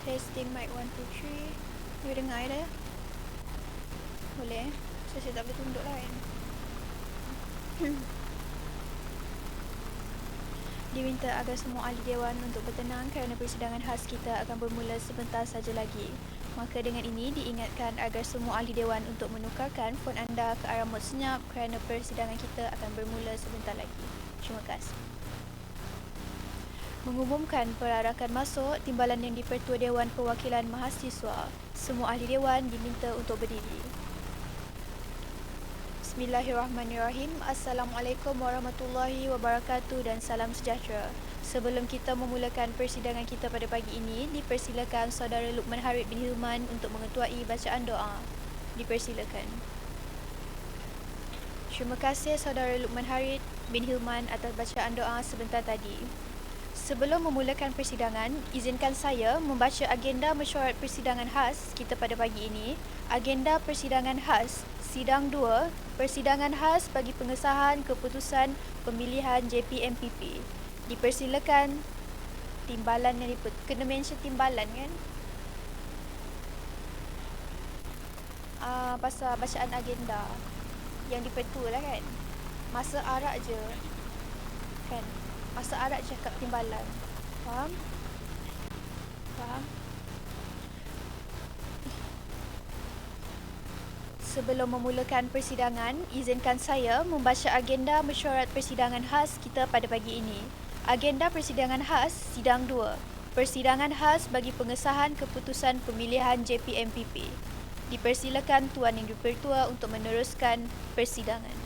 Testing mic 1, 2, 3. You dengar dah? Boleh? Saya tak boleh tunduk lah kan. Diminta agar semua ahli dewan untuk bertenang kerana persidangan khas kita akan bermula sebentar saja lagi. Maka dengan ini diingatkan agar semua ahli dewan untuk menukarkan fon anda ke arah mod senyap kerana persidangan kita akan bermula sebentar lagi. Terima kasih. Mengumumkan perarakan masuk timbalan yang di-Pertua Dewan Perwakilan Mahasiswa. Semua ahli dewan diminta untuk berdiri. Bismillahirrahmanirrahim. Assalamualaikum warahmatullahi wabarakatuh dan salam sejahtera. Sebelum kita memulakan persidangan kita pada pagi ini, dipersilakan Saudara Luqman Harith bin Hilman untuk mengetuai bacaan doa. Dipersilakan. Terima kasih Saudara Luqman Harith bin Hilman atas bacaan doa sebentar tadi. Sebelum memulakan persidangan, izinkan saya membaca agenda mesyuarat persidangan khas kita pada pagi ini. Agenda persidangan khas Sidang 2, persidangan khas bagi pengesahan keputusan pemilihan JPMPP. Dipersilakan timbalan yang kena mention timbalan kan? Pasal bacaan agenda yang di-Pertua lah kan. Masa arak je kan. Masa arak cakap timbalan. Faham? Faham? Sebelum memulakan persidangan, izinkan saya membaca agenda mesyuarat persidangan khas kita pada pagi ini. Agenda persidangan khas Sidang 2, persidangan khas bagi pengesahan keputusan pemilihan JPMPP. Dipersilakan Tuan Yang di-Pertua untuk meneruskan persidangan.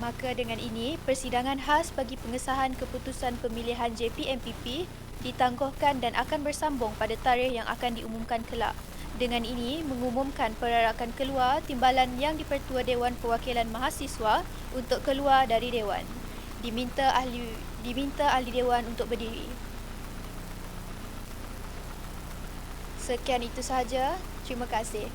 Maka dengan ini, persidangan khas bagi pengesahan keputusan pemilihan JPMPP ditangguhkan dan akan bersambung pada tarikh yang akan diumumkan kelak. Dengan ini, mengumumkan perarakan keluar timbalan yang di-Pertua Dewan Perwakilan Mahasiswa untuk keluar dari Dewan. Diminta ahli Dewan untuk berdiri. Sekian itu sahaja. Terima kasih.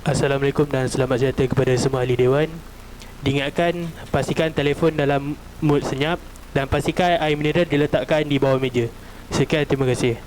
Assalamualaikum dan selamat sejahtera kepada semua ahli dewan. Diingatkan, pastikan telefon dalam mod senyap dan pastikan air mineral diletakkan di bawah meja. Sekian, terima kasih.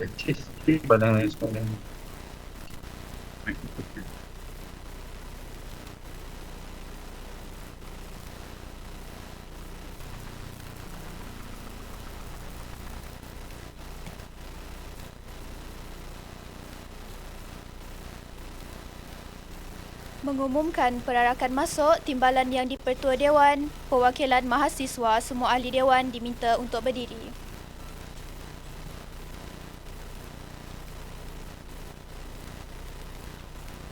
praktis pandangan soalan. Mengumumkan perarakan masuk timbalan yang di-Pertua Dewan, perwakilan mahasiswa, semua ahli Dewan diminta untuk berdiri.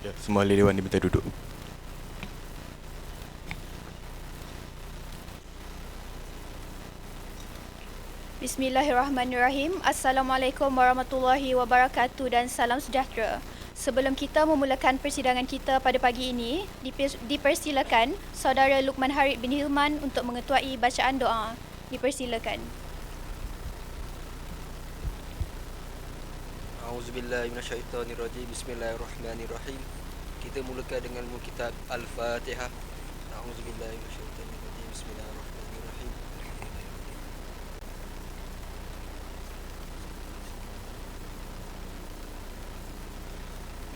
Ya, semua ahli Dewan diminta duduk. Bismillahirrahmanirrahim. Assalamualaikum warahmatullahi wabarakatuh dan salam sejahtera. Sebelum kita memulakan persidangan kita pada pagi ini, dipersilakan Saudara Luqman Harith bin Hilman untuk mengetuai bacaan doa. Dipersilakan. A'udzubillahi minasyaitonirrajim. Bismillahirrahmanirrahim. Kita mulakan dengan kitab Al-Fatihah. A'udzubillahi minasyaitonirrajim. Bismillahirrahmanirrahim.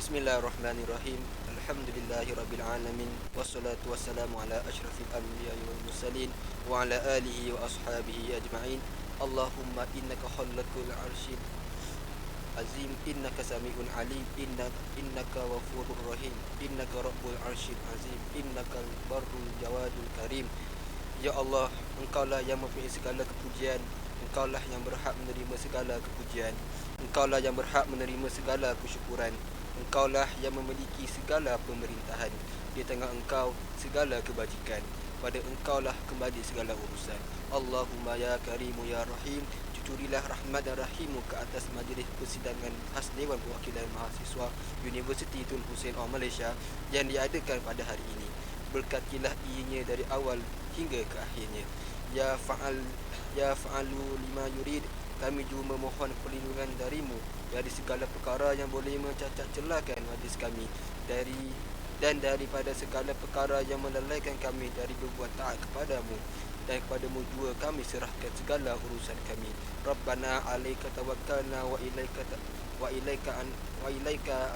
Bismillahirrahmanirrahim. Alhamdulillahirabbil alamin. Wassalatu wassalamu ala asyrafil anbiya'i wal mursalin wa ala alihi wa ashabihi ajma'in. Allahumma innaka khalaqul arsyil azim, innaka sami'un alim, innaka ghafurur rahim, innaka rabbul arsyil azim, innaka barrul jawadul karim. Ya Allah, Engkaulah yang mempunyai segala kepujian, Engkaulah yang berhak menerima segala kepujian, Engkaulah yang berhak menerima segala kesyukuran, Engkaulah yang memiliki segala pemerintahan. Di tengah Engkau segala kebajikan, pada Engkaulah kembali segala urusan. Allahumma ya karimu ya rahim, curilah rahmat dan rahimmu ke atas majlis persidangan khas Dewan Perwakilan Mahasiswa Universiti Tun Hussein Malaysia yang diadakan pada hari ini. Berkatilah ianya dari awal hingga ke akhirnya. Ya fa'alu lima yurid, kami juga memohon perlindungan darimu dari segala perkara yang boleh mencacat celahkan majlis kami, daripada segala perkara yang melalaikan kami dari berbuat taat kepadamu, dan kepadamu juga kami serahkan segala urusan kami. Rabbana alaika tawakkalna wa ilaika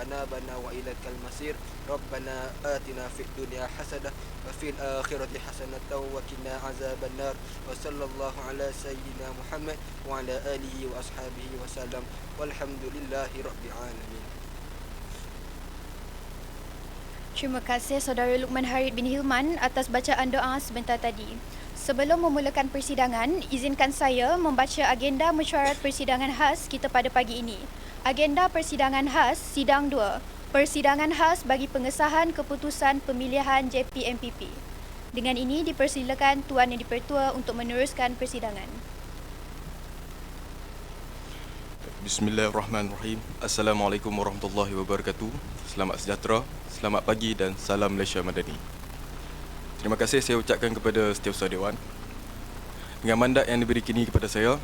anabana wa ilaikal masir. Rabbana atina fid dunya hasanah wa fil akhirati hasanatan wa qina azabannar. Wa sallallahu ala sayyidina Muhammad wa ala alihi wa ashabihi wa sallam. Walhamdulillahi rabbil alamin. Terima kasih Saudara Luqman Harith bin Hilman atas bacaan doa sebentar tadi. Sebelum memulakan persidangan, izinkan saya membaca agenda mesyuarat persidangan khas kita pada pagi ini. Agenda persidangan khas Sidang 2, Persidangan khas bagi pengesahan keputusan pemilihan JPMPP. Dengan ini dipersilakan Tuan Yang di-Pertua untuk meneruskan persidangan. Bismillahirrahmanirrahim. Assalamualaikum warahmatullahi wabarakatuh. Selamat sejahtera, selamat pagi dan salam Malaysia Madani. Terima kasih saya ucapkan kepada Setiausaha Dewan. Dengan mandat yang diberi kini kepada saya,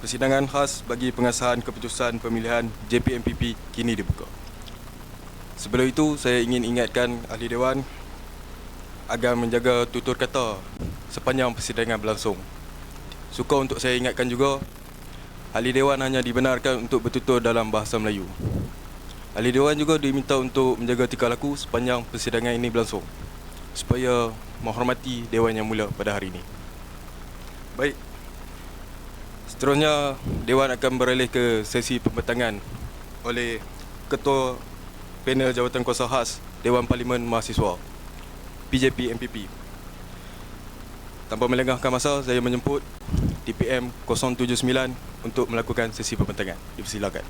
persidangan khas bagi pengesahan keputusan pemilihan JPMPP kini dibuka. Sebelum itu, saya ingin ingatkan ahli Dewan agar menjaga tutur kata sepanjang persidangan berlangsung. Suka untuk saya ingatkan juga, ahli Dewan hanya dibenarkan untuk bertutur dalam bahasa Melayu. Ahli Dewan juga diminta untuk menjaga tingkah laku sepanjang persidangan ini berlangsung, supaya menghormati Dewan yang mulia pada hari ini. Baik, seterusnya Dewan akan beralih ke sesi pembentangan oleh Ketua Panel Jawatan Kuasa Khas Dewan Parlimen Mahasiswa PJP MPP. Tanpa melengahkan masa, saya menjemput DPM 079 untuk melakukan sesi pembentangan. Dipersilakan.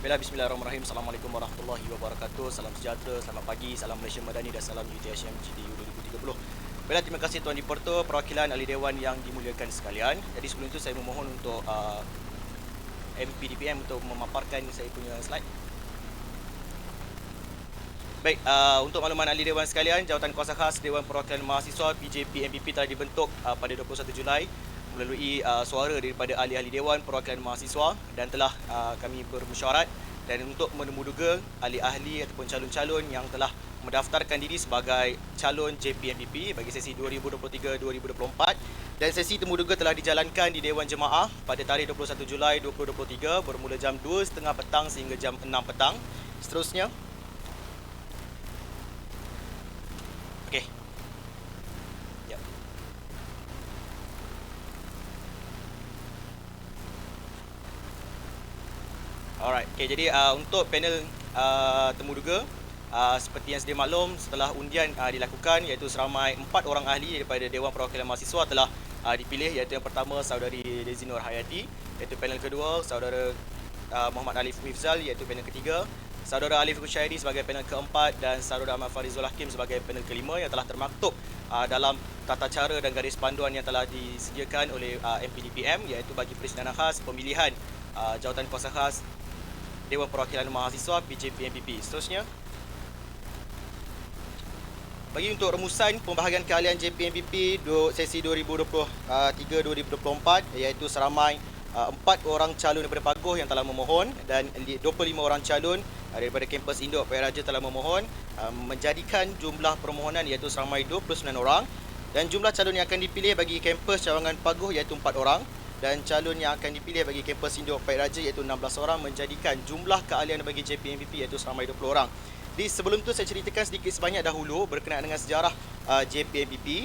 Bismillahirrahmanirrahim. Assalamualaikum warahmatullahi wabarakatuh. Salam sejahtera, selamat pagi, salam Malaysia Madani dan salam UTHM GDU 2030. Baiklah, terima kasih Tuan di-Pertua, perwakilan ahli Dewan yang dimuliakan sekalian. Jadi sebelum itu saya memohon untuk MP DPM untuk memaparkan saya punya slide. Baik, untuk makluman ahli Dewan sekalian, Jawatan Kuasa Khas Dewan Perwakilan Mahasiswa PJP MPP telah dibentuk pada 21 Julai melalui suara daripada ahli-ahli Dewan Perwakilan Mahasiswa, dan telah kami bermesyuarat dan untuk menemuduga ahli-ahli ataupun calon-calon yang telah mendaftarkan diri sebagai calon JPMPP bagi sesi 2023-2024, dan sesi temuduga telah dijalankan di Dewan Jemaah pada tarikh 21 Julai 2023 bermula jam 2.30 petang sehingga jam 6 petang. Seterusnya, okey. Ya. Alright, okay, jadi untuk panel temuduga, seperti yang sedia maklum, setelah undian dilakukan, iaitu seramai 4 orang ahli daripada Dewan Perwakilan Mahasiswa telah dipilih, iaitu yang pertama Saudari Desi Nur Hayati, iaitu panel kedua Saudara Muhammad Alif Mifzal, iaitu panel ketiga, Saudara Alif Kushairi sebagai panel keempat, dan Saudara Ahmad Farizul Hakim sebagai panel kelima yang telah termaktub dalam tata cara dan garis panduan yang telah disediakan oleh MPDPM, iaitu bagi persidangan khas pemilihan jawatan kuasa khas Dewan Perwakilan Mahasiswa BJPMPP. Seterusnya, bagi untuk rumusan pembahagian keahlian JPMPP sesi 2023-2024, iaitu seramai 4 orang calon daripada Paguh yang telah memohon dan 25 orang calon daripada kampus Induk Paya Raja telah memohon, menjadikan jumlah permohonan iaitu seramai 29 orang, dan jumlah calon yang akan dipilih bagi kampus cawangan Paguh iaitu 4 orang, dan calon yang akan dipilih bagi kampus Induk Paya Raja iaitu 16 orang, menjadikan jumlah keahlian bagi JPMPP iaitu seramai 20 orang. Di sebelum tu saya ceritakan sedikit sebanyak dahulu berkenaan dengan sejarah JPMPP.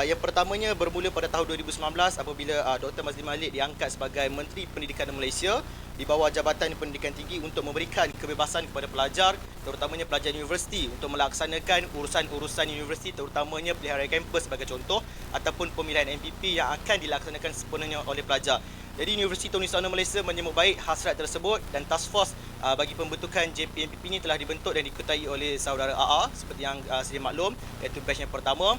Yang pertamanya bermula pada tahun 2019 apabila Dr. Mazli Malik diangkat sebagai Menteri Pendidikan Malaysia di bawah Jabatan Pendidikan Tinggi untuk memberikan kebebasan kepada pelajar, terutamanya pelajar universiti, untuk melaksanakan urusan-urusan universiti, terutamanya peliharaan kampus sebagai contoh, ataupun pemilihan MPP yang akan dilaksanakan sepenuhnya oleh pelajar. Jadi Universiti Tun Usaha Malaysia menyambut baik hasrat tersebut, dan task force bagi pembentukan JPMPP ini telah dibentuk dan diketuai oleh saudara AA seperti yang sedia maklum, iaitu batch yang pertama.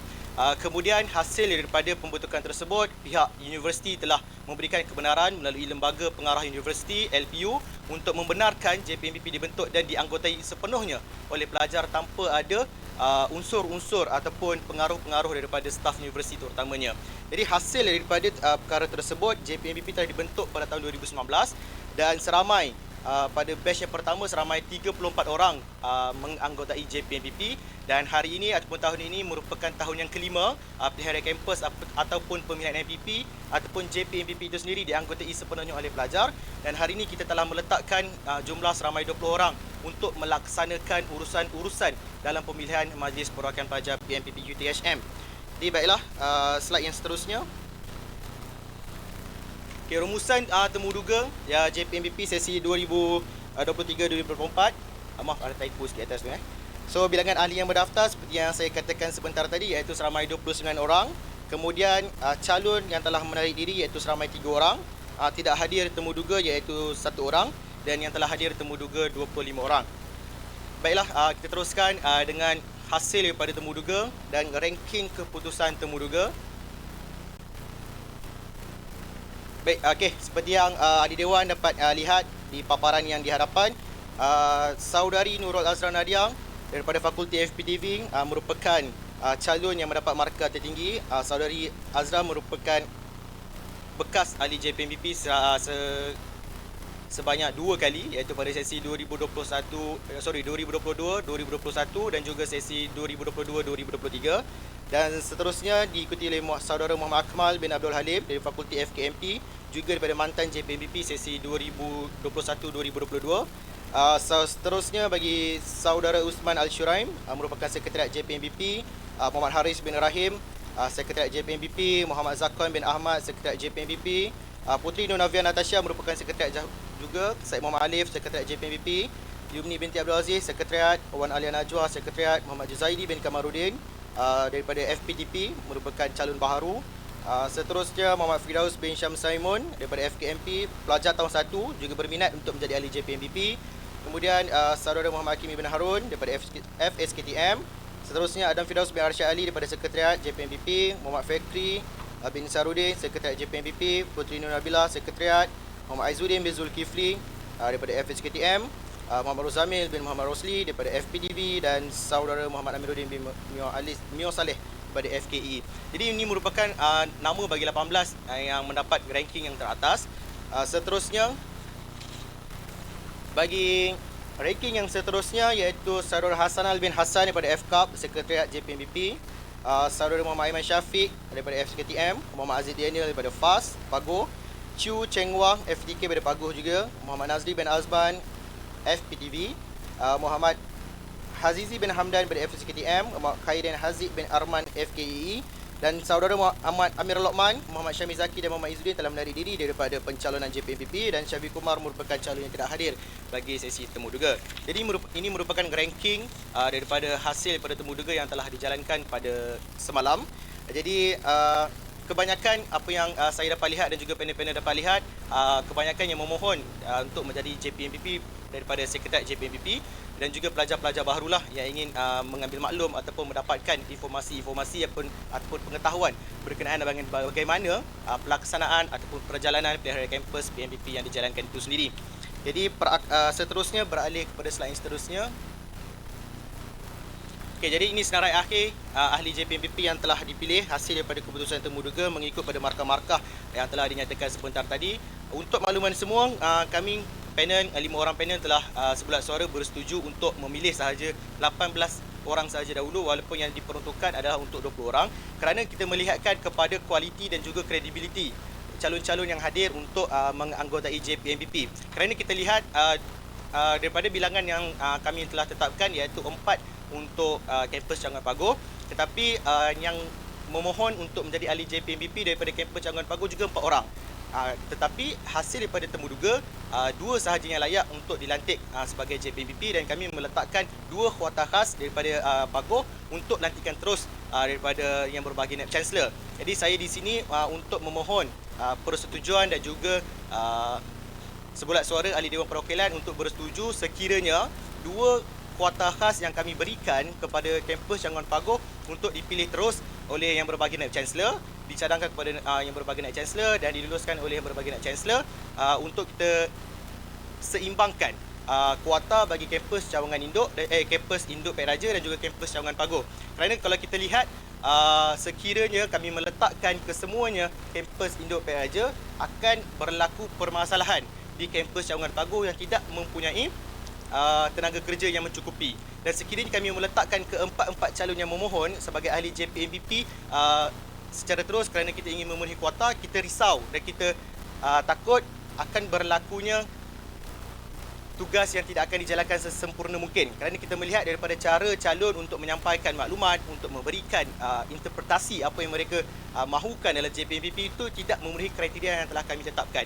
Kemudian hasil daripada pembentukan tersebut, pihak universiti telah memberikan kebenaran melalui Lembaga Pengarah Universiti LPU untuk membenarkan JPMPP dibentuk dan dianggotai sepenuhnya oleh pelajar tanpa ada unsur-unsur ataupun pengaruh-pengaruh daripada staf universiti terutamanya. Jadi hasil daripada perkara tersebut, JPMPP telah dibentuk pada tahun 2019, dan seramai pada batch yang pertama seramai 34 orang menganggotai JPMPP, dan hari ini ataupun tahun ini merupakan tahun yang kelima peliharaan kampus ataupun pemilihan MPP ataupun JPMPP itu sendiri dianggotai sepenuhnya oleh pelajar, dan hari ini kita telah meletakkan jumlah seramai 20 orang untuk melaksanakan urusan-urusan dalam pemilihan Majlis Perwakilan Pelajar PMPP UTHM. Jadi baiklah, slide yang seterusnya. Okay, rumusan temuduga ya JPMPP sesi 2023-2024. Maaf, ada typo sikit atas tu . So bilangan ahli yang berdaftar seperti yang saya katakan sebentar tadi, iaitu seramai 29 orang. Kemudian calon yang telah menarik diri iaitu seramai 3 orang. Tidak hadir temuduga iaitu 1 orang, dan yang telah hadir temuduga 25 orang. Baiklah, kita teruskan dengan hasil daripada temuduga dan ranking keputusan temuduga. Baik, okey, seperti yang ahli dewan dapat lihat di paparan yang di hadapan, Saudari Nurul Azra Nadiang daripada Fakulti FPTV merupakan calon yang mendapat markah tertinggi. Saudari Azra merupakan bekas ahli JPMPP sebanyak 2 kali, iaitu pada sesi 2022, 2021 dan juga sesi 2022-2023. Dan seterusnya diikuti oleh Saudara Muhammad Akmal bin Abdul Halim dari Fakulti FKMP, juga daripada mantan JPMPP sesi 2021-2022. Seterusnya bagi Saudara Usman Al-Shuraim, merupakan Sekretariat JPMPP, Muhammad Haris bin Rahim, Sekretariat JPMPP, Muhammad Zakwan bin Ahmad, Sekretariat JPMPP, Putri Nur Navia Natasha merupakan Sekretariat juga, Syed Muhammad Alif, Sekretariat JPMPP, Yumni binti Abdul Aziz, Sekretariat, Wan Alia Najwa, Sekretariat, Muhammad Juzaidi bin Kamarudin daripada FPTP, merupakan calon baharu. Seterusnya Muhammad Firdaus bin Syam Saimun daripada FKMP, pelajar tahun 1, juga berminat untuk menjadi ahli JPMPP. Kemudian Saudara Muhammad Hakim bin Harun daripada FSKTM. Seterusnya Adam Firdaus bin Arsyad Ali daripada Sekretariat JPMPP, Muhammad Fakri bin Sarudin, Sekretariat JPMPP, Putri Nur Nabila, Sekretariat, Muhammad Aizuddin bin Zulkifli daripada FSKTM, Muhammad Rozamil bin Muhammad Rosli daripada FPTV, dan Saudara Muhammad Amiruddin bin Mio Saleh daripada FKE. Jadi ini merupakan nama bagi 18 yang mendapat ranking yang teratas. Seterusnya bagi Ranking yang seterusnya iaitu Saudara Hasanal bin Hassan daripada FKAP, Sekretariat JPMBP. Saudara Muhammad Aiman Syafiq daripada FKTM, Muhammad Aziz Daniel daripada FAS, Pagoh, Chu Cheng Wang, FDK daripada Pagoh juga, Muhammad Nazri bin Azban, FPTV, Muhammad Hazizi bin Hamdan daripada FCKTM, Muhammad Khairin Haziq bin Arman FKEE, dan saudara Ahmad Amir Lokman, Muhammad Syamil Zaki dan Muhammad Izzuddin telah menarik diri daripada pencalonan JPMPP, dan Syafiq Kumar merupakan calon yang tidak hadir bagi sesi temu duga. Jadi ini merupakan ranking daripada hasil daripada temu duga yang telah dijalankan pada semalam. Jadi kebanyakan apa yang saya dapat lihat dan juga panel-panel dapat lihat, kebanyakan yang memohon untuk menjadi JPMPP daripada Sekretariat JPMPP, dan juga pelajar-pelajar barulah yang ingin mengambil maklum ataupun mendapatkan informasi-informasi ataupun pengetahuan berkenaan dengan bagaimana pelaksanaan ataupun perjalanan pilihan kampus PMPP yang dijalankan itu sendiri. Jadi seterusnya beralih kepada slide yang seterusnya. Okey, jadi ini senarai akhir ahli JPMPP yang telah dipilih hasil daripada keputusan temu duga mengikut pada markah-markah yang telah dinyatakan sebentar tadi. Untuk makluman semua, kami panel 5 orang panel telah sebulat suara bersetuju untuk memilih sahaja 18 orang sahaja dahulu, walaupun yang diperuntukkan adalah untuk 20 orang, kerana kita melihatkan kepada kualiti dan juga kredibiliti calon-calon yang hadir untuk menganggotai JPMPP. Kerana kita lihat daripada bilangan yang kami telah tetapkan iaitu 4 untuk kampus Cawangan Pagoh, tetapi yang memohon untuk menjadi ahli JPMPP daripada kampus Cawangan Pagoh juga 4 orang. Tetapi hasil daripada temu duga, 2 sahaja yang layak untuk dilantik sebagai JPMPP, dan kami meletakkan 2 khawata khas daripada Pagoh untuk lantikan terus daripada yang berbahagian Naib Chancellor. Jadi saya di sini untuk memohon persetujuan dan juga sebulat suara ahli Dewan Perwakilan untuk bersetuju sekiranya 2 khawata khas yang kami berikan kepada kampus Cawangan Pagoh untuk dipilih terus oleh yang berbahagian Naib Chancellor, dicadangkan kepada yang berbahagian Naib Chancellor dan diluluskan oleh yang berbahagian Naib Chancellor untuk kita seimbangkan kuota bagi kampus Cawangan Induk, kampus Induk Perak Raja dan juga kampus Cawangan Pagoh. Kerana kalau kita lihat sekiranya kami meletakkan kesemuanya kampus Induk Perak Raja, akan berlaku permasalahan di kampus Cawangan Pagoh yang tidak mempunyai tenaga kerja yang mencukupi. Dan sekiranya kami meletakkan keempat-empat calon yang memohon sebagai ahli JPMPP secara terus kerana kita ingin memenuhi kuota, kita risau dan kita takut akan berlakunya tugas yang tidak akan dijalankan sesempurna mungkin. Kerana kita melihat daripada cara calon untuk menyampaikan maklumat, untuk memberikan interpretasi apa yang mereka mahukan dalam JPMPP itu tidak memenuhi kriteria yang telah kami tetapkan.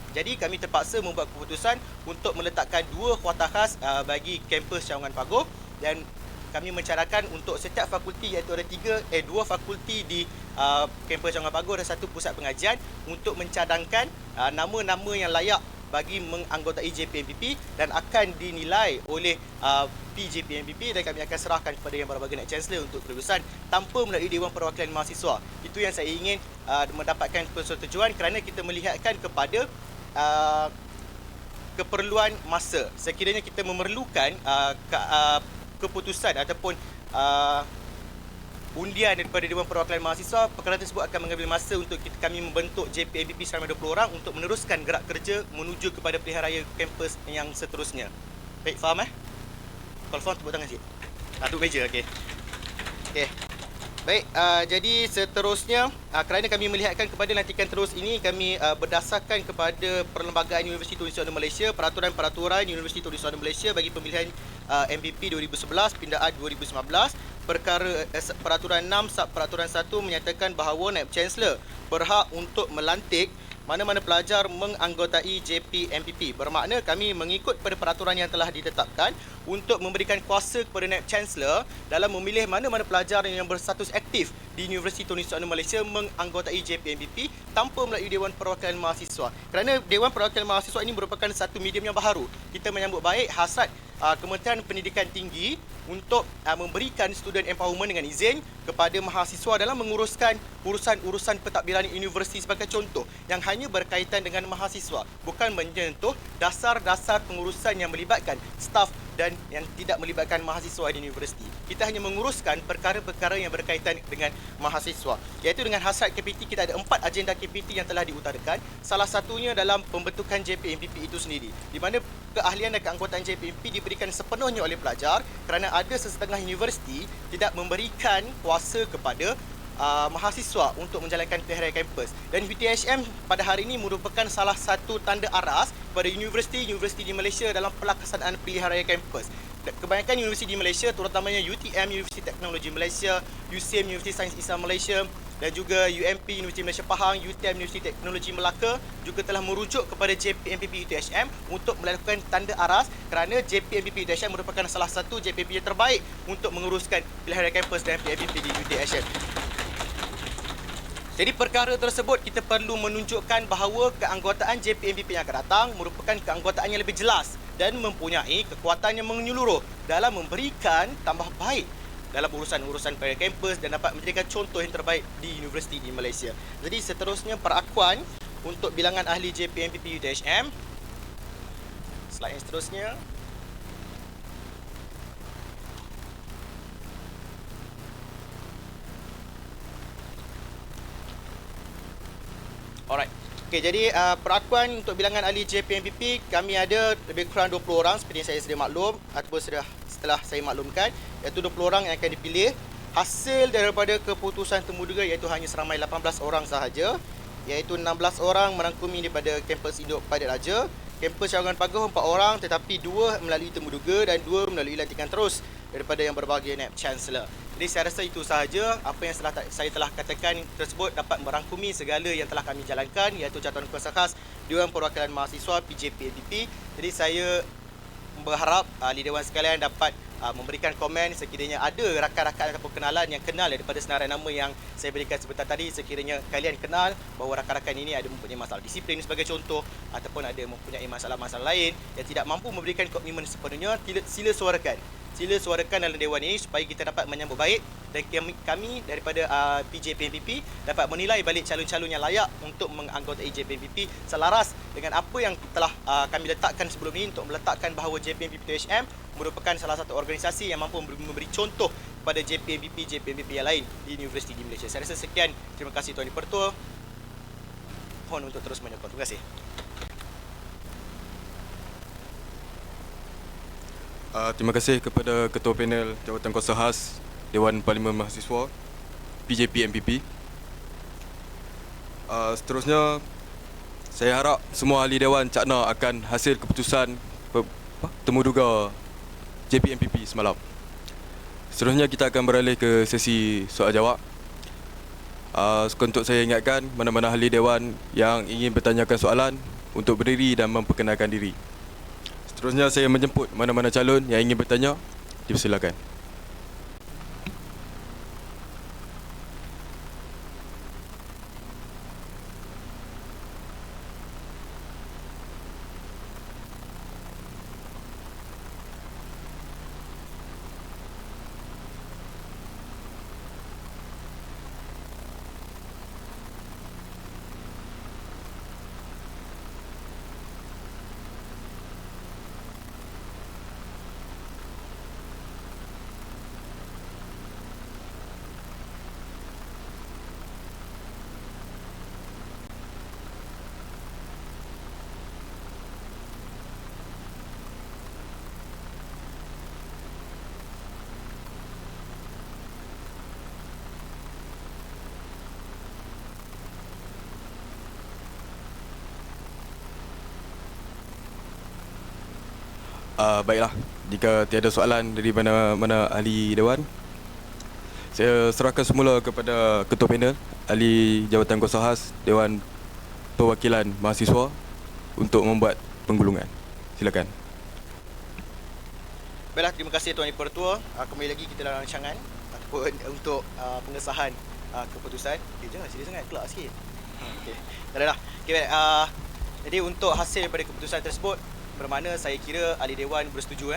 Jadi kami terpaksa membuat keputusan untuk meletakkan 2 khawata khas bagi kampus Cawangan Pagoh, dan kami mencarahkan untuk setiap fakulti iaitu ada 2 fakulti di kampus Cawangan Pagoh dan 1 pusat pengajian untuk mencadangkan nama-nama yang layak bagi menganggotai JPMPP dan akan dinilai oleh PJPMPP, dan kami akan serahkan kepada yang berbahagian Naib Chancellor untuk kelulusan tanpa melalui Dewan Perwakilan Mahasiswa. Itu yang saya ingin mendapatkan persetujuan kerana kita melihatkan kepada keperluan masa. Sekiranya kita memerlukan keputusan ataupun undian daripada Dewan Perwakilan Mahasiswa, perkara tersebut akan mengambil masa untuk kami membentuk JPMPP selama 20 orang untuk meneruskan gerak kerja menuju kepada pilihan raya kampus yang seterusnya. Baik, faham Kalau faham, tepuk tangan sikit. Duduk meja, okey. Okey. Baik, jadi seterusnya kerana kami melihatkan kepada lantikan terus ini, kami berdasarkan kepada Perlembagaan Universiti Tun Islam Malaysia, peraturan-peraturan Universiti Tun Islam Malaysia bagi pemilihan MPP 2011 pindaan 2019, peraturan 6 sub peraturan 1 menyatakan bahawa Naib Chancellor berhak untuk melantik mana-mana pelajar menganggotai JPMPP. Bermakna kami mengikut pada peraturan yang telah ditetapkan untuk memberikan kuasa kepada Naib Chancellor dalam memilih mana-mana pelajar yang berstatus aktif di Universiti Tun Islam Malaysia menganggotai JPMPP tanpa melalui Dewan Perwakilan Mahasiswa. Kerana Dewan Perwakilan Mahasiswa ini merupakan satu medium yang baharu. Kita menyambut baik hasrat Kementerian Pendidikan Tinggi untuk memberikan student empowerment dengan izin kepada mahasiswa dalam menguruskan urusan-urusan pentadbiran universiti sebagai contoh yang hanya berkaitan dengan mahasiswa, bukan menyentuh dasar-dasar pengurusan yang melibatkan staf dan yang tidak melibatkan mahasiswa di universiti. Kita hanya menguruskan perkara-perkara yang berkaitan dengan mahasiswa. Iaitu dengan hasrat KPT, kita ada 4 agenda KPT yang telah diutarakan. Salah satunya dalam pembentukan JPMPP itu sendiri, di mana keahlian dan keanggotaan JPMPP diberikan sepenuhnya oleh pelajar kerana ada sesetengah universiti tidak memberikan kuasa kepada mahasiswa untuk menjalankan pilihan raya kampus. Dan UTHM pada hari ini merupakan salah satu tanda aras pada universiti-universiti di Malaysia dalam pelaksanaan pilihan raya kampus. Kebanyakan universiti di Malaysia, terutamanya UTM, Universiti Teknologi Malaysia, USIM, Universiti Sains Islam Malaysia, dan juga UMP, Universiti Malaysia Pahang, UTM, Universiti Teknologi Melaka juga telah merujuk kepada JPMPP UTHM untuk melakukan tanda aras kerana JPMPP UTHM merupakan salah satu JPMPP yang terbaik untuk menguruskan pilihan raya kampus dan PMPP di UTHM. Jadi perkara tersebut kita perlu menunjukkan bahawa keanggotaan JPMPP yang akan datang merupakan keanggotaan yang lebih jelas dan mempunyai kekuatan yang menyeluruh dalam memberikan tambah baik dalam urusan-urusan pilihan kampus dan dapat menjadikan contoh yang terbaik di universiti di Malaysia. Jadi seterusnya perakuan untuk bilangan ahli JPMPP UTHM. Slide yang seterusnya. Alright. Okey, jadi perakuan untuk bilangan ahli JPMPP kami ada lebih kurang 20 orang seperti yang saya sedia maklum ataupun setelah saya maklumkan, iaitu 20 orang yang akan dipilih. Hasil daripada keputusan temuduga iaitu hanya seramai 18 orang sahaja, iaitu 16 orang merangkumi daripada kampus Induk Padat Raja, kampus Cawangan Paguh 4 orang tetapi 2 melalui temuduga dan 2 melalui lantikan terus daripada yang berbahagia naib chancellor. Jadi saya rasa itu sahaja apa yang saya telah katakan tersebut dapat merangkumi segala yang telah kami jalankan, iaitu Jawatan Kuasa Khas Dewan Perwakilan Mahasiswa PJPMPP. Jadi saya berharap ahli dewan sekalian dapat memberikan komen sekiranya ada rakan-rakan ataupun kenalan yang kenal daripada senarai nama yang saya berikan sebentar tadi. Sekiranya kalian kenal bahawa rakan-rakan ini ada mempunyai masalah disiplin sebagai contoh ataupun ada mempunyai masalah-masalah lain yang tidak mampu memberikan komitmen sepenuhnya, sila suarakan. Sila suarakan dalam dewan ini supaya kita dapat menyambut baik dan kami daripada PJPMPP dapat menilai balik calon-calon yang layak untuk menganggotai JPMPP selaras dengan apa yang telah kami letakkan sebelum ini untuk meletakkan bahawa JPMPP UTHM merupakan salah satu organisasi yang mampu memberi contoh kepada JPMPP yang lain di universiti di Malaysia. Saya rasa sekian. Terima kasih Tuan Dipertua. Mohon untuk terus menyokong. Terima kasih. Terima kasih kepada Ketua Panel Jawatan Kuasa Khas Dewan Parlimen Mahasiswa PJPMPP. Seterusnya, saya harap semua ahli Dewan cakna akan hasil keputusan temuduga JPMPP semalam. Seterusnya kita akan beralih ke sesi soal jawab. Untuk saya ingatkan mana-mana ahli Dewan yang ingin bertanyakan soalan untuk berdiri dan memperkenalkan diri. Seterusnya saya menjemput mana-mana calon yang ingin bertanya, dipersilakan. Baiklah, jika tiada soalan dari mana-mana ahli Dewan, saya serahkan semula kepada Ketua Panel Ahli Jawatan Kuasa Khas Dewan Perwakilan Mahasiswa untuk membuat penggulungan. Silakan. Baiklah, terima kasih Tuan Dipertua. Kembali lagi kita dalam rancangan ataupun untuk pengesahan keputusan. Jangan serius sangat, kelak sikit. Okey. Dah. Okey, baik. Jadi untuk hasil daripada keputusan tersebut bermakna saya kira ahli dewan bersetuju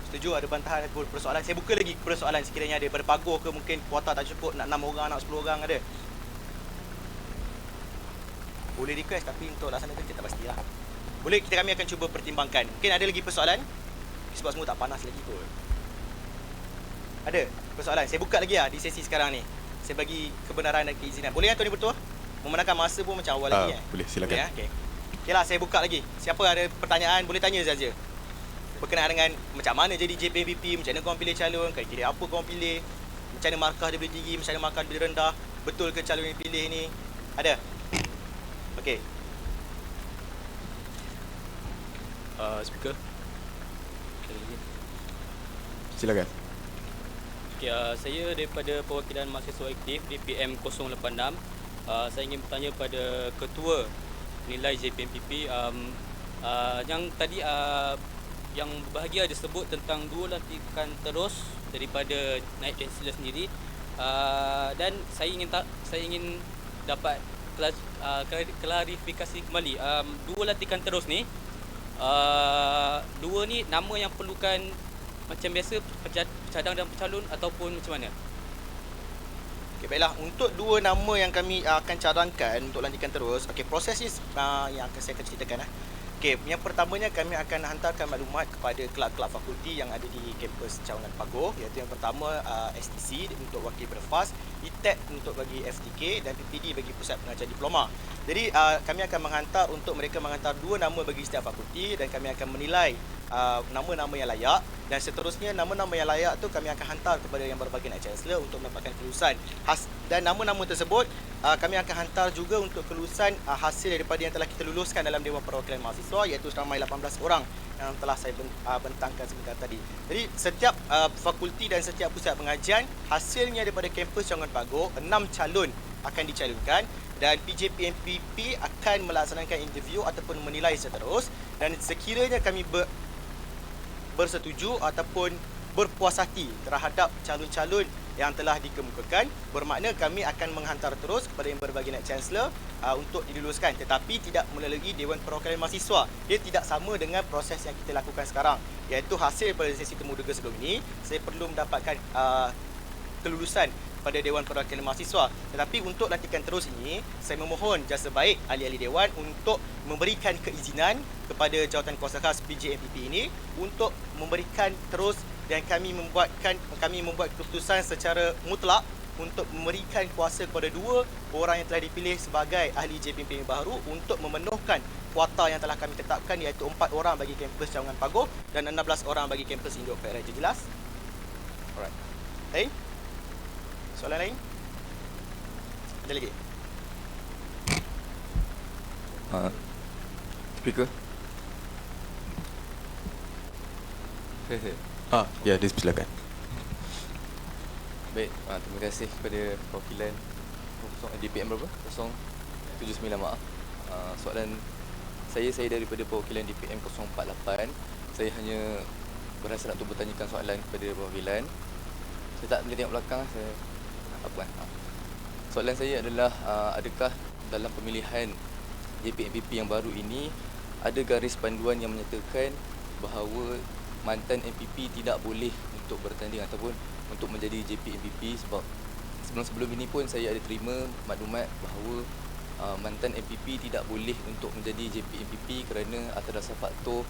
Setuju? Ada bantahan ataupun persoalan? Saya buka lagi persoalan sekiranya ada daripada Pagoh ke mungkin kuota tak cukup, nak 6 orang, nak 10 orang ada. Boleh request tapi untuk laksanakan kita tak pastilah. Boleh, kami akan cuba pertimbangkan. Mungkin ada lagi persoalan? Sebab semua tak panas lagi kot. Ada persoalan? Saya buka lagi di sesi sekarang ni. Saya bagi kebenaran dan keizinan. Boleh Tuan Dipertua? Memandangkan masa pun macam awal lagi Boleh, silakan. Okey. Okeylah, saya buka lagi. Siapa ada pertanyaan boleh tanya saja. Berkenaan dengan macam mana jadi JPMPP, macam mana korang pilih calon, kriteria apa korang pilih, macam mana markah dia boleh tinggi, macam mana markah dia boleh rendah, betul ke calon yang pilih ni? Ada? Okey. Speaker. Silakan. Okay, saya daripada Perwakilan Mahasiswa Aktif DPM 086. Saya ingin bertanya pada Ketua Nilai JPMPP. Yang tadi yang berbahagia disebut tentang 2 lantikan terus daripada Naib Chancellor sendiri. Dan saya ingin dapat klarifikasi kembali. 2 lantikan terus ni, 2 ni nama yang perlukan macam biasa pecadang dan pecalon ataupun macam mana? Okey, baiklah. Untuk 2 nama yang kami akan cadangkan untuk lantikan terus, okey, proses ni yang saya akan ceritakan. Okey, yang pertamanya kami akan hantarkan maklumat kepada kelab-kelab fakulti yang ada di kampus Cawangan Pagoh, iaitu yang pertama STC untuk wakil berfas, ITEC untuk bagi FTK dan PPD bagi pusat pengajian diploma. Jadi kami akan menghantar untuk mereka menghantar 2 nama bagi setiap fakulti dan kami akan menilai nama-nama yang layak, dan seterusnya nama-nama yang layak tu kami akan hantar kepada yang berbahagian Naib Chancellor untuk mendapatkan kelulusan. Dan nama-nama tersebut kami akan hantar juga untuk kelulusan hasil daripada yang telah kita luluskan dalam Dewan Perwakilan Mahasiswa, iaitu seramai 18 orang yang telah saya bentangkan sebentar tadi. Jadi setiap fakulti dan setiap pusat pengajian, hasilnya daripada kampus Cawangan Pagoh, 6 calon akan dicalonkan dan PJPMPP akan melaksanakan interview ataupun menilai seterus, dan sekiranya kami bersetuju ataupun berpuas hati terhadap calon-calon yang telah dikemukakan, bermakna kami akan menghantar terus kepada yang berbahagian Naib Chancellor untuk diluluskan, tetapi tidak melalui Dewan Perwakilan Mahasiswa. Dia tidak sama dengan proses yang kita lakukan sekarang, iaitu hasil pada sesi temu duga sebelum ini saya perlu mendapatkan kelulusan pada Dewan Perwakilan Mahasiswa. Tetapi untuk lantikan terus ini, saya memohon jasa baik ahli-ahli Dewan untuk memberikan keizinan kepada Jawatankuasa Khas PJMPP ini untuk memberikan terus, dan kami membuat keputusan secara mutlak untuk memberikan kuasa kepada 2 orang yang telah dipilih sebagai ahli JPMPP baru untuk memenuhkan kuota yang telah kami tetapkan, iaitu 4 orang bagi kampus Cawangan Pagoh dan 16 orang bagi kampus Induk Perak. Jelas? Alright. Lain? Soalan lain? Ada lagi? Speaker. Ya, silakan. Baik, terima kasih kepada perwakilan DPM berapa? 079, maaf. Soalan saya daripada perwakilan DPM 048. Saya hanya berhasrat untuk bertanyakan soalan kepada perwakilan. Saya tak boleh tengok belakang, saya soalan saya adalah adakah dalam pemilihan JPMPP yang baru ini ada garis panduan yang menyatakan bahawa mantan MPP tidak boleh untuk bertanding ataupun untuk menjadi JPMPP? Sebab sebelum ini pun saya ada terima maklumat bahawa mantan MPP tidak boleh untuk menjadi JPMPP kerana atas dasar faktor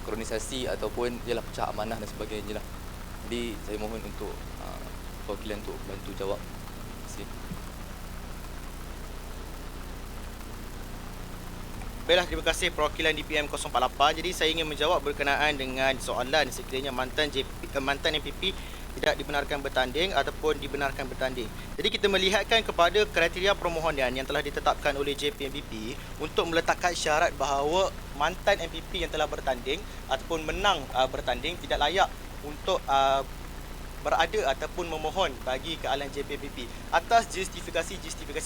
kronisasi ataupun ialah pecah amanah dan sebagainya lah. Jadi saya mohon untuk perwakilan untuk bantu jawab. Terima kasih. Baiklah, terima kasih perwakilan DPM 048. Jadi saya ingin menjawab berkenaan dengan soalan sekiranya mantan MPP tidak dibenarkan bertanding ataupun dibenarkan bertanding. Jadi kita melihatkan kepada kriteria permohonan yang telah ditetapkan oleh JPMPP untuk meletakkan syarat bahawa mantan MPP yang telah bertanding ataupun menang bertanding tidak layak untuk berada ataupun memohon bagi kealan JPMPP atas justifikasi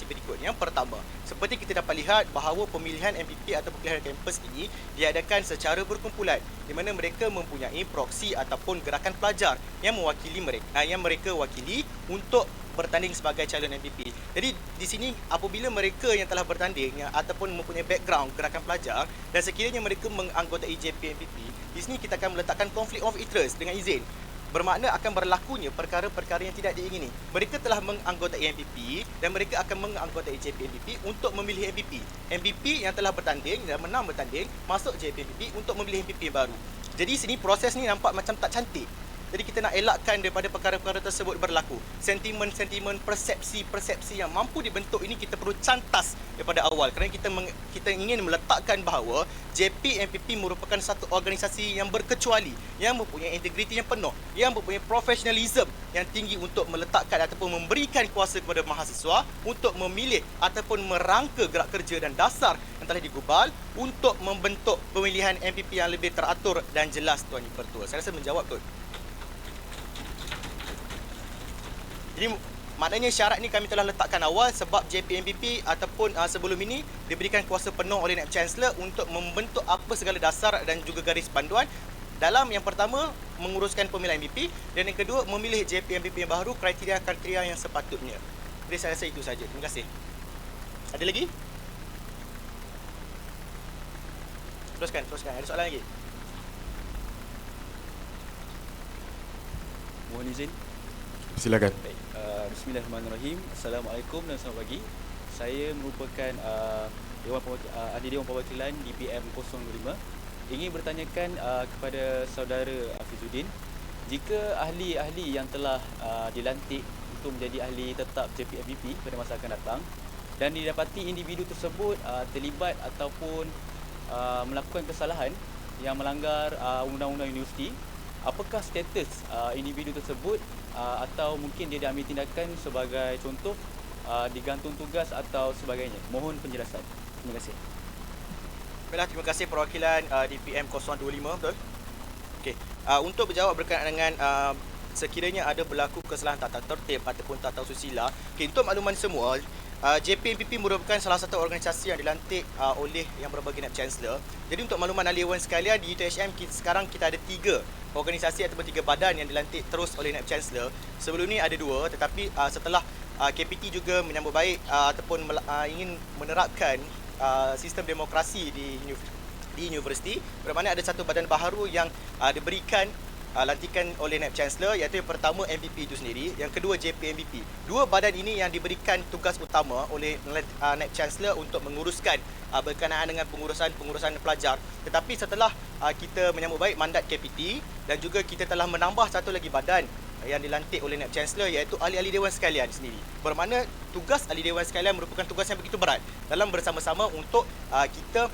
berikut. Yang pertama, seperti kita dapat lihat bahawa pemilihan MPP atau pemilihan kampus ini diadakan secara berkumpulan, di mana mereka mempunyai proksi ataupun gerakan pelajar yang mewakili mereka, yang mereka wakili untuk bertanding sebagai calon MPP. Jadi di sini apabila mereka yang telah bertanding ataupun mempunyai background gerakan pelajar dan sekiranya mereka menganggotai JPMPP, di sini kita akan meletakkan conflict of interest dengan izin. Bermakna akan berlakunya perkara-perkara yang tidak diingini. Mereka telah menganggotai MPP dan mereka akan menganggotai JPMPP untuk memilih MPP. MPP yang telah bertanding dan menang bertanding masuk JPMPP untuk memilih MPP yang baru. Jadi sini proses ni nampak macam tak cantik. Jadi kita nak elakkan daripada perkara-perkara tersebut berlaku. Sentimen-sentimen, persepsi-persepsi yang mampu dibentuk ini kita perlu cantas daripada awal. Kerana kita ingin meletakkan bahawa JPMPP merupakan satu organisasi yang berkecuali, yang mempunyai integriti yang penuh, yang mempunyai profesionalism yang tinggi untuk meletakkan ataupun memberikan kuasa kepada mahasiswa untuk memilih ataupun merangka gerak kerja dan dasar yang telah digubal untuk membentuk pemilihan MPP yang lebih teratur dan jelas, Tuan Dipertua. Saya rasa menjawab, Tuan. Jadi maknanya syarat ni kami telah letakkan awal sebab JPMPP ataupun sebelum ini diberikan kuasa penuh oleh Naib Chancellor untuk membentuk apa segala dasar dan juga garis panduan dalam yang pertama menguruskan pemilihan MPP dan yang kedua memilih JPMPP yang baru kriteria-kriteria yang sepatutnya. Jadi saya rasa itu saja. Terima kasih. Ada lagi? Teruskan. Ada soalan lagi? Mohon izin. Silakan. Baik. Bismillahirrahmanirrahim. Assalamualaikum dan selamat pagi. Saya merupakan ahli Dewan Perwakilan DPM 025. Ingin bertanyakan kepada saudara Hafizuddin, jika ahli-ahli yang telah dilantik untuk menjadi ahli tetap JPMPP pada masa akan datang dan didapati individu tersebut terlibat ataupun melakukan kesalahan yang melanggar undang-undang universiti, apakah status individu tersebut atau mungkin dia diambil tindakan sebagai contoh digantung tugas atau sebagainya? Mohon penjelasan. Terima kasih. Baiklah, terima kasih perwakilan DPM 025, betul? Okey, untuk berjawab berkenaan dengan sekiranya ada berlaku kesalahan tata tertib ataupun tata susila, okey, untuk makluman semua, JPMPP merupakan salah satu organisasi yang dilantik oleh yang berbagai Naib Chancellor. Jadi untuk makluman ahli dewan sekalian, di UTHM sekarang kita ada 3 organisasi ataupun 3 badan yang dilantik terus oleh Naib Chancellor. Sebelum ni ada 2, tetapi setelah KPT juga menyambut baik ataupun ingin menerapkan sistem demokrasi di universiti, bermakna ada satu badan baharu yang diberikan lantikan oleh Naib Chancellor, iaitu yang pertama MPP itu sendiri, yang kedua JPMPP. 2 badan ini yang diberikan tugas utama oleh Naib Chancellor untuk menguruskan berkenaan dengan pengurusan pelajar. Tetapi setelah kita menyambut baik mandat KPT dan juga kita telah menambah satu lagi badan yang dilantik oleh Naib Chancellor, iaitu ahli-ahli dewan sekalian sendiri. Bermakna tugas ahli dewan sekalian merupakan tugas yang begitu berat dalam bersama-sama untuk kita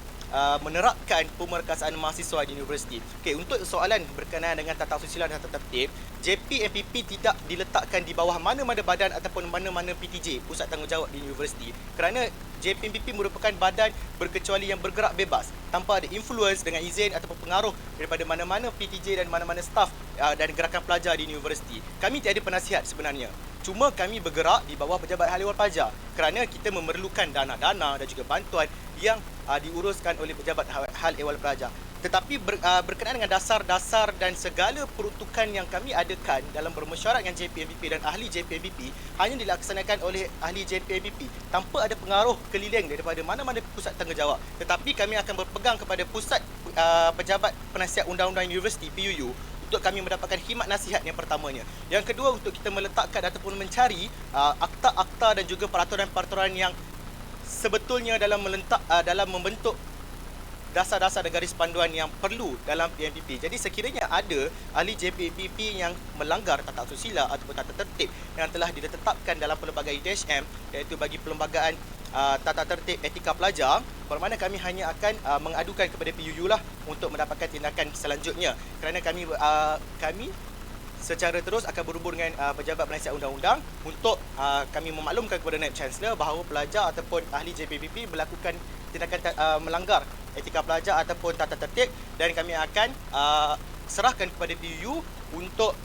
menerapkan pemerkasaan mahasiswa di universiti. Okey, untuk soalan berkenaan dengan tata susila dan tata tertib, JPMPP tidak diletakkan di bawah mana-mana badan ataupun mana-mana PTJ, pusat tanggungjawab di universiti, kerana JPMPP merupakan badan berkecuali yang bergerak bebas tanpa ada influence dengan izin ataupun pengaruh daripada mana-mana PTJ dan mana-mana staf dan gerakan pelajar di universiti. Kami tiada penasihat sebenarnya. Cuma kami bergerak di bawah pejabat hal ehwal pelajar kerana kita memerlukan dana-dana dan juga bantuan yang diuruskan oleh pejabat hal ehwal pelajar. Tetapi berkenaan dengan dasar-dasar dan segala peruntukan yang kami adakan dalam bermesyuarat dengan JPMPP dan ahli JPMPP hanya dilaksanakan oleh ahli JPMPP tanpa ada pengaruh keliling daripada mana-mana pusat tanggungjawab. Tetapi kami akan berpegang kepada pusat pejabat penasihat undang-undang universiti PUU untuk kami mendapatkan khidmat nasihat yang pertamanya. Yang kedua, untuk kita meletakkan ataupun mencari akta-akta dan juga peraturan-peraturan yang sebetulnya dalam membentuk dasar-dasar dan garis panduan yang perlu dalam PMPP. Jadi sekiranya ada ahli JPMPP yang melanggar tata susila ataupun tata tertib yang telah ditetapkan dalam pelbagai UTHM, iaitu bagi perlembagaan tata tertib etika pelajar, bermakna kami hanya akan mengadukan kepada PUU lah untuk mendapatkan tindakan selanjutnya. Kerana kami secara terus akan berhubung dengan pejabat penasihat undang-undang untuk kami memaklumkan kepada Naib Chancellor bahawa pelajar ataupun ahli JPMPP melakukan tindakan melanggar etika pelajar ataupun tata tertib, dan kami akan serahkan kepada PUU untuk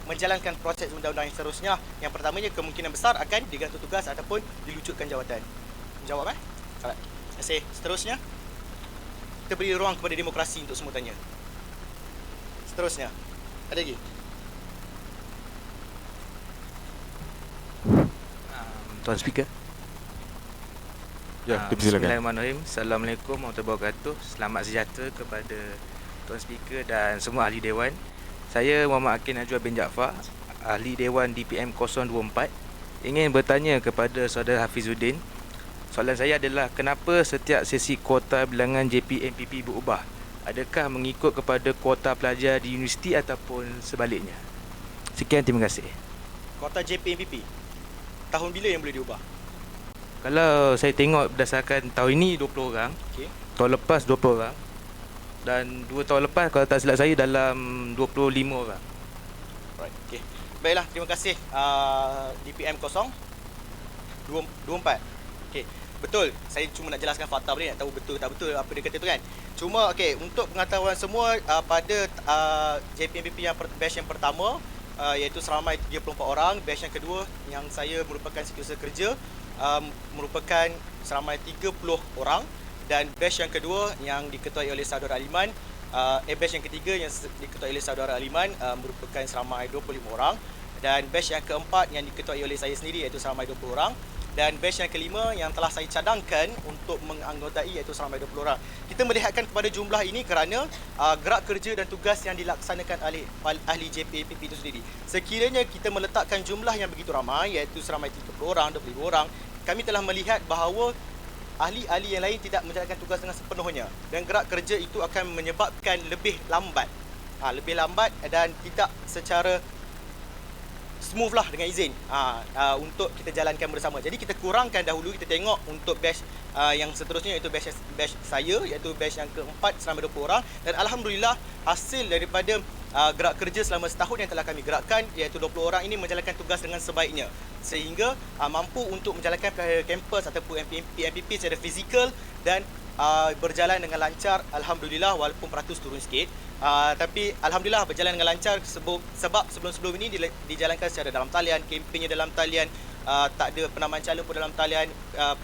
menjalankan proses undang-undang yang seterusnya. Yang pertamanya kemungkinan besar akan digantung tugas ataupun dilucutkan jawatan. Jawab Alright. Terima kasih. Seterusnya kita beri ruang kepada demokrasi untuk semua tanya. Seterusnya ada lagi? Tuan Speaker. Ya, dipersilakan. Bismillahirrahmanirrahim. Assalamualaikum warahmatullahi wabarakatuh. Selamat sejahtera kepada Tuan Speaker dan semua ahli Dewan. Saya Muhammad Akin Najwa bin Jaafar, ahli Dewan DPM 024. Ingin bertanya kepada saudara Hafizuddin. Soalan saya adalah, kenapa setiap sesi kuota bilangan JPMPP berubah? Adakah mengikut kepada kuota pelajar di universiti ataupun sebaliknya? Sekian, terima kasih. Kuota JPMPP tahun bila yang boleh diubah? Kalau saya tengok berdasarkan tahun ini 20 orang, Okey. tahun lepas 20 orang, dan 2 tahun lepas kalau tak silap saya dalam 25 orang. Right. Okey. Baiklah, terima kasih DPM 024. Okey. Betul. Saya cuma nak jelaskan fakta tadi, nak tahu betul tak betul apa dia kata tu kan. Cuma okey, untuk pengetahuan semua, pada JPMPP yang batch yang pertama, iaitu seramai 34 orang, batch yang kedua yang saya merupakan setiausaha kerja, merupakan seramai 30 orang, dan batch yang kedua yang diketuai oleh saudara Aliman, batch yang ketiga yang diketuai oleh saudara Aliman, merupakan seramai 25 orang, dan batch yang keempat yang diketuai oleh saya sendiri iaitu seramai 20 orang, dan batch yang kelima yang telah saya cadangkan untuk menganggotai iaitu seramai 20 orang. Kita melihatkan kepada jumlah ini kerana gerak kerja dan tugas yang dilaksanakan oleh ahli JPMPP itu sendiri. Sekiranya kita meletakkan jumlah yang begitu ramai iaitu seramai 30 orang, 25 orang, kami telah melihat bahawa ahli-ahli yang lain tidak menjalankan tugas dengan sepenuhnya, dan gerak kerja itu akan menyebabkan lebih lambat dan tidak secara smooth lah dengan izin untuk kita jalankan bersama. Jadi kita kurangkan dahulu, kita tengok untuk batch yang seterusnya iaitu batch saya, iaitu batch yang keempat selama 20 orang, dan alhamdulillah hasil daripada gerak kerja selama setahun yang telah kami gerakkan iaitu 20 orang ini menjalankan tugas dengan sebaiknya, sehingga mampu untuk menjalankan pelarian kampus ataupun PMPP secara fizikal dan berjalan dengan lancar, alhamdulillah, walaupun peratus turun sikit. Tapi alhamdulillah berjalan dengan lancar sebab sebelum-sebelum ini dijalankan secara dalam talian, kempennya dalam talian, tak ada penamaan calon pun dalam talian,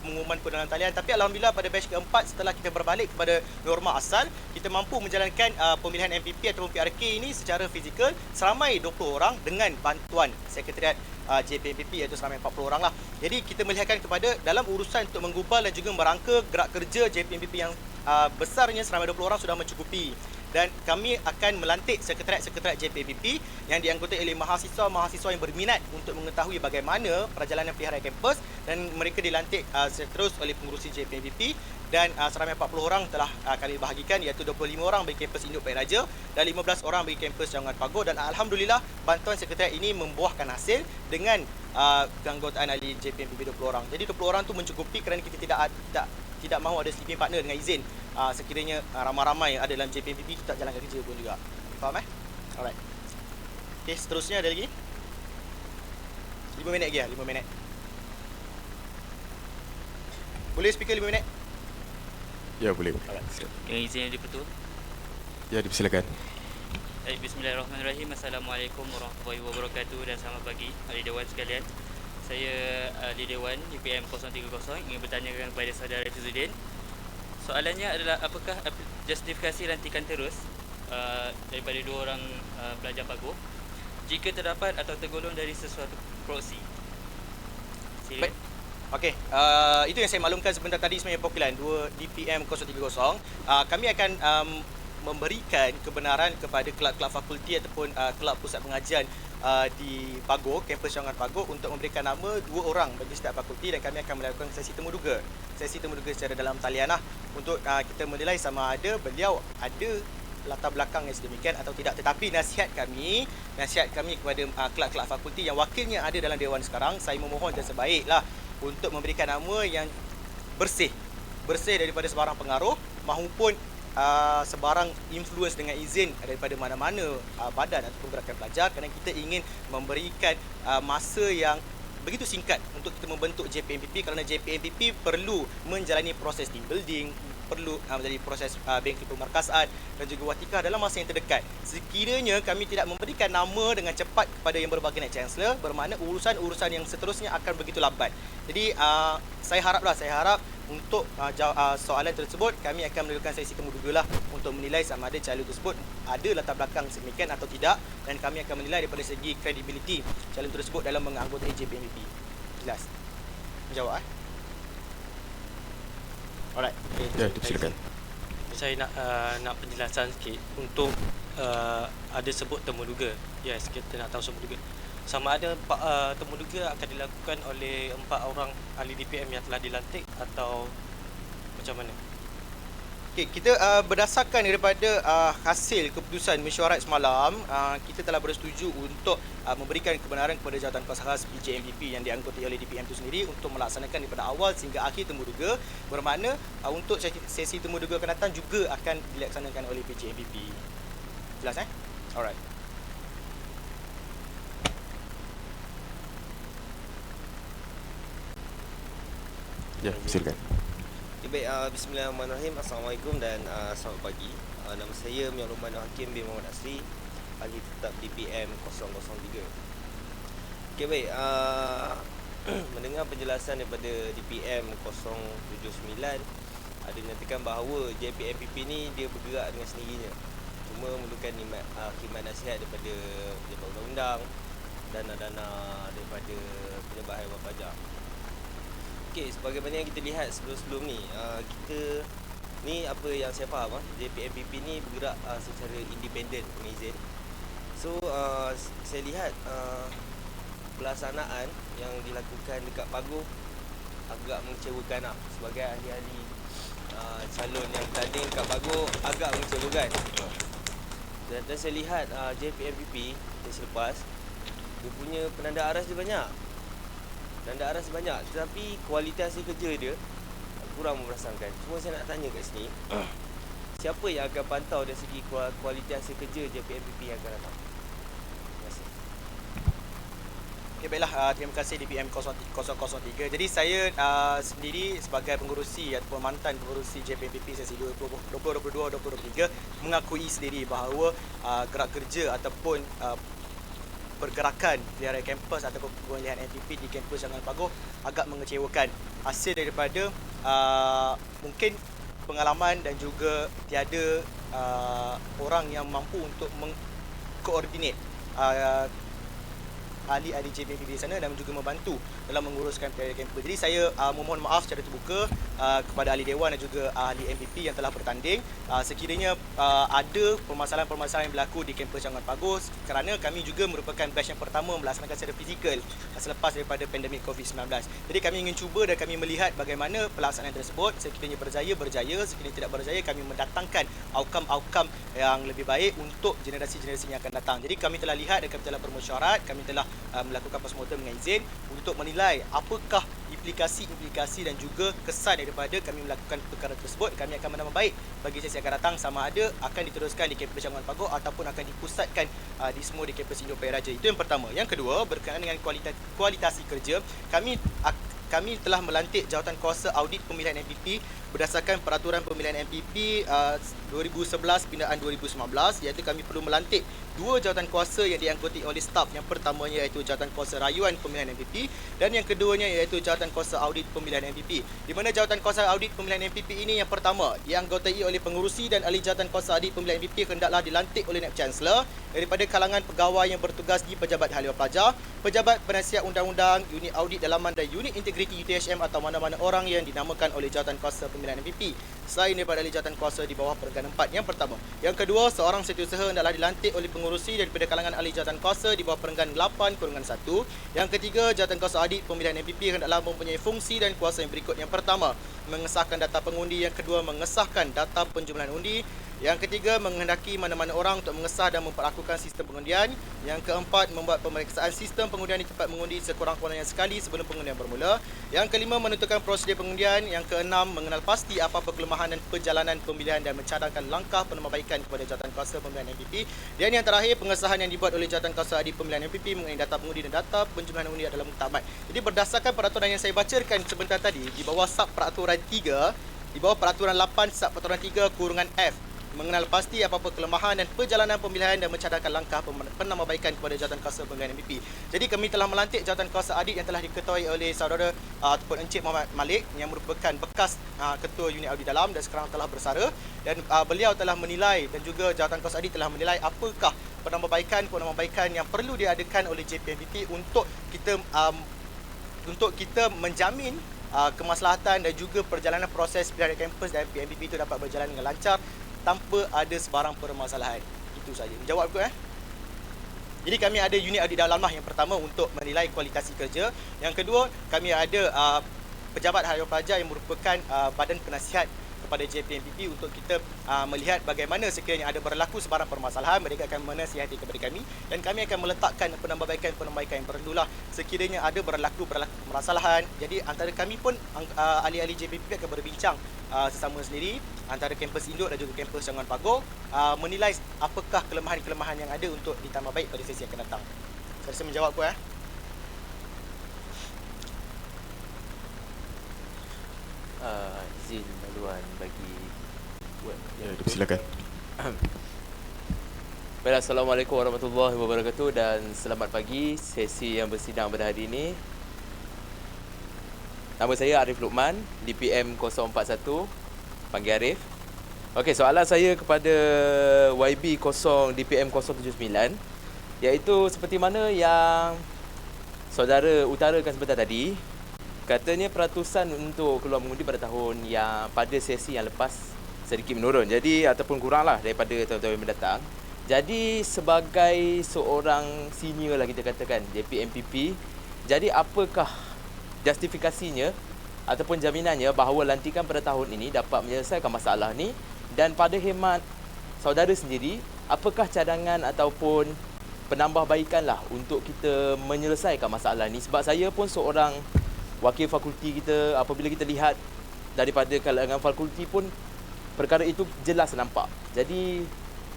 pengumuman pun dalam talian. Tapi alhamdulillah pada batch keempat setelah kita berbalik kepada norma asal, kita mampu menjalankan pemilihan MPP ataupun PRK ini secara fizikal seramai 20 orang dengan bantuan Sekretariat JPMPP iaitu seramai 40 orang lah. Jadi kita melihatkan kepada dalam urusan untuk menggubal dan juga merangka gerak kerja JPMPP yang besarnya seramai 20 orang sudah mencukupi, dan kami akan melantik sekretariat JPMPP yang dianggotai oleh mahasiswa yang berminat untuk mengetahui bagaimana perjalanan pelihara kampus, dan mereka dilantik seterus oleh pengurusi JPMPP, dan seramai 40 orang telah kami bahagikan iaitu 25 orang bagi kampus Induk Baik Raja dan 15 orang bagi kampus Jangan Pagoh, dan alhamdulillah bantuan sekretariat ini membuahkan hasil dengan keanggotaan ahli JPMPP 20 orang. Jadi 20 orang tu mencukupi kerana kita tidak mahu ada sleeping partner dengan izin. Sekiranya ramai-ramai ada dalam JPMPP tak jalankan kerja pun juga. Faham Alright. Okey, seterusnya ada lagi 5 minit lagi 5 minit. Boleh speaker 5 minit? Ya, boleh. Yang izin yang dipertua. Ya, dipersilakan. Bismillahirrahmanirrahim. Assalamualaikum warahmatullahi wabarakatuh dan selamat pagi ahli Dewan sekalian. Saya ahli Dewan DPM 030 ingin bertanyakan kepada saudara Hafizuddin. Soalannya adalah, apakah justifikasi lantikan terus daripada 2 orang pelajar Pagoh jika terdapat atau tergolong dari sesuatu proksi? Baik. Okey, itu yang saya maklumkan sebentar tadi sebenarnya perwakilan 2 DPM 030. Kami akan memberikan kebenaran kepada kelab-kelab fakulti ataupun kelab pusat pengajian di Pagoh, kampus Jangan Pagoh, untuk memberikan nama 2 orang bagi setiap fakulti, dan kami akan melakukan sesi temuduga secara dalam talian lah, untuk kita menilai sama ada beliau ada latar belakang yang sedemikian atau tidak. Tetapi nasihat kami kepada kelab-kelab fakulti yang wakilnya ada dalam Dewan sekarang, saya memohon dan sebaiklah untuk memberikan nama yang bersih daripada sebarang pengaruh maupun sebarang influence dengan izin daripada mana-mana badan ataupun gerakan pelajar, kerana kita ingin memberikan masa yang begitu singkat untuk kita membentuk JPMPP, kerana JPMPP perlu menjalani proses team building, perlu menjadi proses bengkel pemarkasaan dan juga watikah dalam masa yang terdekat. Sekiranya kami tidak memberikan nama dengan cepat kepada yang berbagai naik chancellor, bermakna urusan-urusan yang seterusnya akan begitu lambat. Jadi saya harap untuk soalan tersebut kami akan melakukan sesi temuduga lah untuk menilai sama ada calon tersebut ada latar belakang sedemikian atau tidak, dan kami akan menilai daripada segi credibility calon tersebut dalam menganggotai JPMPP. Jelas. menjawab. Alright. Ya, silakan. Saya nak penjelasan sikit untuk ada sebut temuduga. Yes, kita nak tahu temuduga. Sama ada temuduga akan dilakukan oleh 4 orang ahli DPM yang telah dilantik atau macam mana? Okey, kita berdasarkan daripada hasil keputusan mesyuarat semalam, kita telah bersetuju untuk memberikan kebenaran kepada jawatan kuasa khas PJMPP yang dianggotai oleh DPM itu sendiri untuk melaksanakan daripada awal sehingga akhir temuduga, bermakna untuk sesi temuduga akan datang juga akan dilaksanakan oleh PJMPP. Jelas Alright. Ya, silakan. Baik, bismillahirrahmanirrahim. Assalamualaikum dan selamat pagi. Nama saya Mian Roman Hakim bin Muhammad Asri, ahli tetap DPM 003. Okey, baik. Mendengar penjelasan daripada DPM 079, ada dinyatakan bahawa JPMPP ni dia bergerak dengan sendirinya. Cuma memerlukan khidmat nasihat daripada pejabat undang-undang, dana-dana daripada pejabat haiwan pajak. Okey, sebagaimana yang kita lihat sebelum-sebelum ni, kita ni apa yang saya faham, JPMPP ni bergerak secara independen pengizin. So saya lihat pelaksanaan yang dilakukan dekat Paguh agak mengecewakan sebagai ahli-ahli calon yang bertanding dekat Paguh agak mengecewakan. Dan saya lihat JPMPP yang selepas dia punya penanda aras dia banyak. Penanda aras banyak, tetapi kualitas kerja dia kurang merasakan. Cuma saya nak tanya kat sini, siapa yang akan pantau dari segi kualitas kerja JPMPP yang akan datang? Terima kasih. Okay, baiklah, terima kasih DPM 003. Jadi saya sendiri sebagai pengurusi ataupun mantan pengurusi JPMPP sesi 2022-2023 mengakui sendiri bahawa gerak kerja ataupun pergerakan di area kampus ataupun pemilihan MPP di kampus Jangan Paguh agak mengecewakan. Hasil daripada mungkin pengalaman dan juga tiada orang yang mampu untuk mengkoordinate ahli-ahli JPMPP di sana dan juga membantu dalam menguruskan perkara kampus. Jadi saya memohon maaf secara terbuka kepada ahli dewan dan juga ahli MPP yang telah bertanding sekiranya ada permasalahan-permasalahan yang berlaku di kampus Jangan Paguh, kerana kami juga merupakan batch yang pertama melaksanakan secara fizikal selepas daripada pandemik COVID-19. Jadi kami ingin cuba dan kami melihat bagaimana pelaksanaan tersebut. Sekiranya berjaya, sekiranya tidak berjaya, kami mendatangkan outcome yang lebih baik untuk generasi-generasi yang akan datang. Jadi kami telah lihat dan kami telah bermesyuarat, kami telah melakukan postmortem dengan izin untuk menilai apakah implikasi dan juga kesan daripada kami melakukan perkara tersebut. Kami akan menambah baik bagi sesi akan datang, sama ada akan diteruskan di kampus Jangan Paguh ataupun akan dipusatkan di semua di kampus Indo Paya Raja. Itu yang pertama. Yang kedua, berkenaan dengan kualitas kerja, kami telah melantik jawatankuasa audit pemilihan MPP berdasarkan peraturan pemilihan MPP 2011 pindaan 2019, iaitu kami perlu melantik 2 jawatankuasa yang dianggotai oleh staf. Yang pertamanya iaitu jawatankuasa rayuan pemilihan MPP dan yang keduanya iaitu jawatankuasa audit pemilihan MPP. Di mana jawatankuasa audit pemilihan MPP ini yang pertama dianggotai oleh pengurusi dan ahli jawatankuasa audit pemilihan MPP hendaklah dilantik oleh Naib Chancellor daripada kalangan pegawai yang bertugas di Pejabat Haliwan Pelajar, Pejabat Penasihat Undang-Undang, Unit Audit Dalaman dan Unit Integriti UTHM atau mana-mana orang yang dinamakan oleh jawatankuasa pemilihan MPP selain daripada ahli jawatankuasa di bawah perenggan 4. Yang pertama. Yang kedua, seorang setiausaha hendaklah dilantik oleh pengurusi daripada kalangan ahli jawatankuasa di bawah perenggan 8/1. Yang ketiga, jawatankuasa audit pemilihan MPP hendaklah mempunyai fungsi dan kuasa yang berikut. Yang pertama, mengesahkan data pengundi. Yang kedua, mengesahkan data penjumlahan undi. Yang ketiga, menghendaki mana-mana orang untuk mengesah dan memperlakukan sistem pengundian. Yang keempat, membuat pemeriksaan sistem pengundian di tempat mengundi sekurang-kurangnya sekali sebelum pengundian bermula. Yang kelima, menentukan prosedur pengundian. Yang keenam, mengenal pasti apa-apa kelemahan dan perjalanan pemilihan dan mencadangkan langkah penambahbaikan kepada jawatankuasa pemilihan MPP. Dan yang terakhir, pengesahan yang dibuat oleh jawatankuasa audit pemilihan MPP mengenai data pengundi dan data penjumlahan undi adalah muktamad. Jadi berdasarkan peraturan yang saya bacakan sebentar tadi, di bawah sub peraturan 3, di bawah peraturan 8 sub peraturan 3/F, mengenal pasti apa-apa kelemahan dan perjalanan pemilihan dan mencadangkan langkah penambahbaikan kepada jawatankuasa pemilihan MPP. Jadi kami telah melantik jawatankuasa audit yang telah diketuai oleh saudara ataupun Encik Muhammad Malik yang merupakan bekas ketua unit audit dalam dan sekarang telah bersara, dan beliau telah menilai dan juga jawatankuasa audit telah menilai apakah penambahbaikan yang perlu diadakan oleh JPMPP untuk kita untuk kita menjamin kemaslahatan dan juga perjalanan proses pilihan kampus dan PMPP itu dapat berjalan dengan lancar tanpa ada sebarang permasalahan. Itu saja. Menjawab aku Jadi kami ada unit audit dalamah yang pertama untuk menilai kualitas kerja. Yang kedua, kami ada pejabat harian pelajar yang merupakan badan penasihat kepada JPMPP untuk kita melihat bagaimana sekiranya ada berlaku sebarang permasalahan, mereka akan menasihati kepada kami dan kami akan meletakkan penambahbaikan yang perlulah sekiranya ada berlaku permasalahan. Jadi antara kami pun ahli-ahli JPMPP akan berbincang sesama sendiri antara kampus induk dan juga kampus Jangan Pagoh menilai apakah kelemahan-kelemahan yang ada untuk ditambah baik pada sesi yang akan datang. Saya rasa menjawab izin laluan bagi buat silakan. Baik, Assalamualaikum warahmatullahi wabarakatuh dan selamat pagi sesi yang bersidang pada hari ini. Nama saya Arif Luqman, DPM 041, panggil Arif. Okey, soalan saya kepada YB 0 DPM 079 iaitu seperti mana yang saudara utarakan sebentar tadi. Katanya peratusan untuk keluar mengundi pada tahun yang pada sesi yang lepas sedikit menurun. Jadi ataupun kuranglah daripada tahun-tahun yang mendatang. Jadi sebagai seorang senior lah kita katakan JPMPP, jadi apakah justifikasinya ataupun jaminannya bahawa lantikan pada tahun ini dapat menyelesaikan masalah ni, dan pada khidmat saudara sendiri, apakah cadangan ataupun penambahbaikan lah untuk kita menyelesaikan masalah ni? Sebab saya pun seorang wakil fakulti kita, apabila kita lihat daripada kalangan fakulti pun perkara itu jelas nampak. Jadi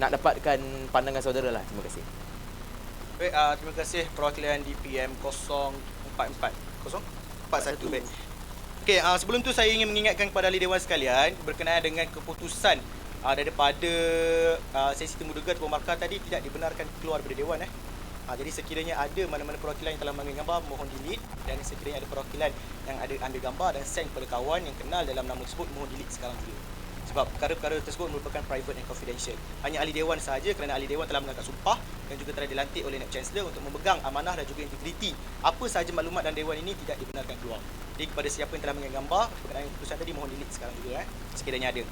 nak dapatkan pandangan saudara lah. Terima kasih. Baik, terima kasih perwakilan DPM 041. Baik. Okey, sebelum tu saya ingin mengingatkan kepada ahli dewan sekalian berkenaan dengan keputusan daripada sesi temuduga atau markah tadi tidak dibenarkan keluar daripada dewan. Jadi sekiranya ada mana-mana perwakilan yang telah mengambil gambar, mohon delete, dan sekiranya ada perwakilan yang ada ambil gambar dan send kepada kawan yang kenal dalam nama tersebut, mohon delete sekarang juga. Sebab perkara-perkara tersebut merupakan private and confidential. Hanya ahli dewan sahaja kerana ahli dewan telah mengangkat sumpah dan juga telah dilantik oleh Naib Chancellor untuk memegang amanah dan juga integriti. Apa sahaja maklumat dalam dewan ini tidak dibenarkan keluar. Jadi kepada siapa yang telah mengambil gambar berkenaan dengan keputusan tadi, mohon delete sekarang juga sekiranya ada.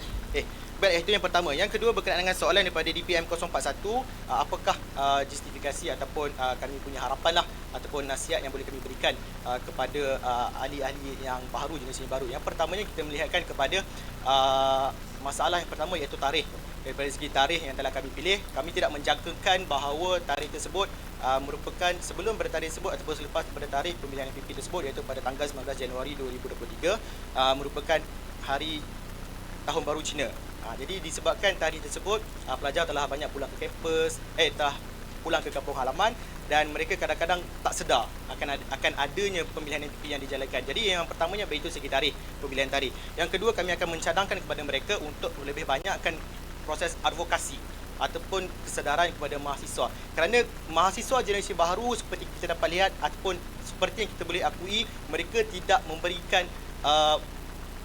Baik, itu yang pertama. Yang kedua berkenaan dengan soalan daripada DPM 041, apakah justifikasi ataupun kami punya harapan lah ataupun nasihat yang boleh kami berikan kepada ahli-ahli yang baru, jenis yang baru. Yang pertamanya kita melihatkan kepada masalah yang pertama iaitu tarikh. Daripada segi tarikh yang telah kami pilih, kami tidak menjangkakan bahawa tarikh tersebut merupakan sebelum pada tarikh tersebut ataupun selepas pada tarikh pemilihan MPP tersebut, iaitu pada tanggal 19 Januari 2023 merupakan hari tahun baru Cina. Jadi disebabkan tarikh tersebut pelajar telah banyak pulang ke kampus, telah pulang ke kampung halaman dan mereka kadang-kadang tak sedar akan adanya pemilihan MPP yang dijalankan. Jadi yang pertamanya iaitu segi tarikh, pemilihan tarikh. Yang kedua, kami akan mencadangkan kepada mereka untuk lebih banyakkan proses advokasi ataupun kesedaran kepada mahasiswa. Kerana mahasiswa generasi baru seperti kita dapat lihat ataupun seperti yang kita boleh akui, mereka tidak memberikan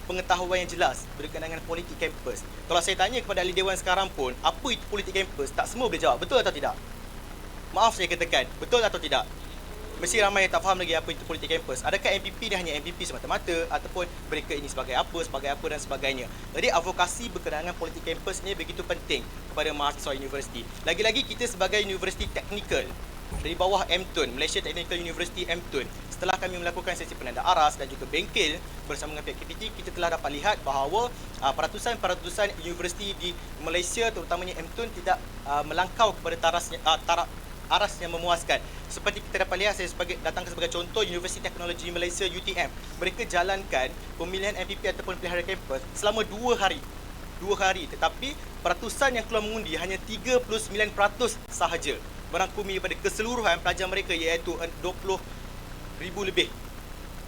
pengetahuan yang jelas berkenaan dengan politik kampus. Kalau saya tanya kepada ahli dewan sekarang pun, apa itu politik kampus, tak semua boleh jawab. Betul atau tidak? Maaf saya katakan, betul atau tidak? Mesti ramai yang tak faham lagi apa itu politik kampus. Adakah MPP dia hanya MPP semata-mata ataupun mereka ini sebagai apa dan sebagainya. Jadi advokasi berkenaan dengan politik kampus ni begitu penting kepada mahasiswa universiti. Lagi-lagi kita sebagai universiti teknikal dari bawah MTUN, Malaysia Technical University MTUN, setelah kami melakukan sesi penanda aras dan juga bengkel bersama dengan pihak KPT, kita telah dapat lihat bahawa peratusan universiti di Malaysia terutamanya MTUN tidak melangkau kepada taraf aras yang memuaskan. Seperti kita dapat lihat, saya datang sebagai contoh Universiti Teknologi Malaysia UTM. Mereka jalankan pemilihan MPP ataupun pilihan kampus selama 2 hari. 2 hari, tetapi peratusan yang keluar mengundi hanya 39% sahaja merangkumi daripada keseluruhan pelajar mereka, iaitu 20,000 lebih.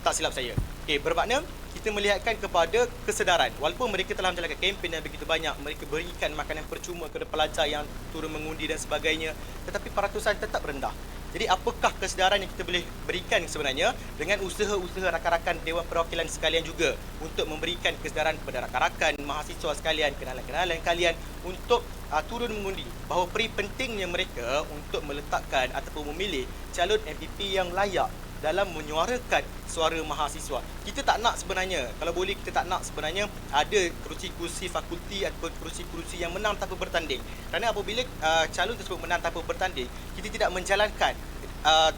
Tak silap saya. Bermakna kita melihatkan kepada kesedaran. Walaupun mereka telah menjalankan kempen yang begitu banyak, mereka berikan makanan percuma kepada pelajar yang turun mengundi dan sebagainya, tetapi peratusan tetap rendah. Jadi apakah kesedaran yang kita boleh berikan sebenarnya dengan usaha-usaha rakan-rakan Dewan Perwakilan sekalian juga untuk memberikan kesedaran kepada rakan-rakan, mahasiswa sekalian, kenalan-kenalan kalian untuk turun mengundi, bahawa pentingnya mereka untuk meletakkan ataupun memilih calon MPP yang layak dalam menyuarakan suara mahasiswa. Kita tak nak sebenarnya, kalau boleh kita tak nak sebenarnya ada kerusi-kerusi fakulti ataupun kerusi-kerusi yang menang tanpa bertanding. Kerana apabila calon tersebut menang tanpa bertanding, kita tidak menjalankan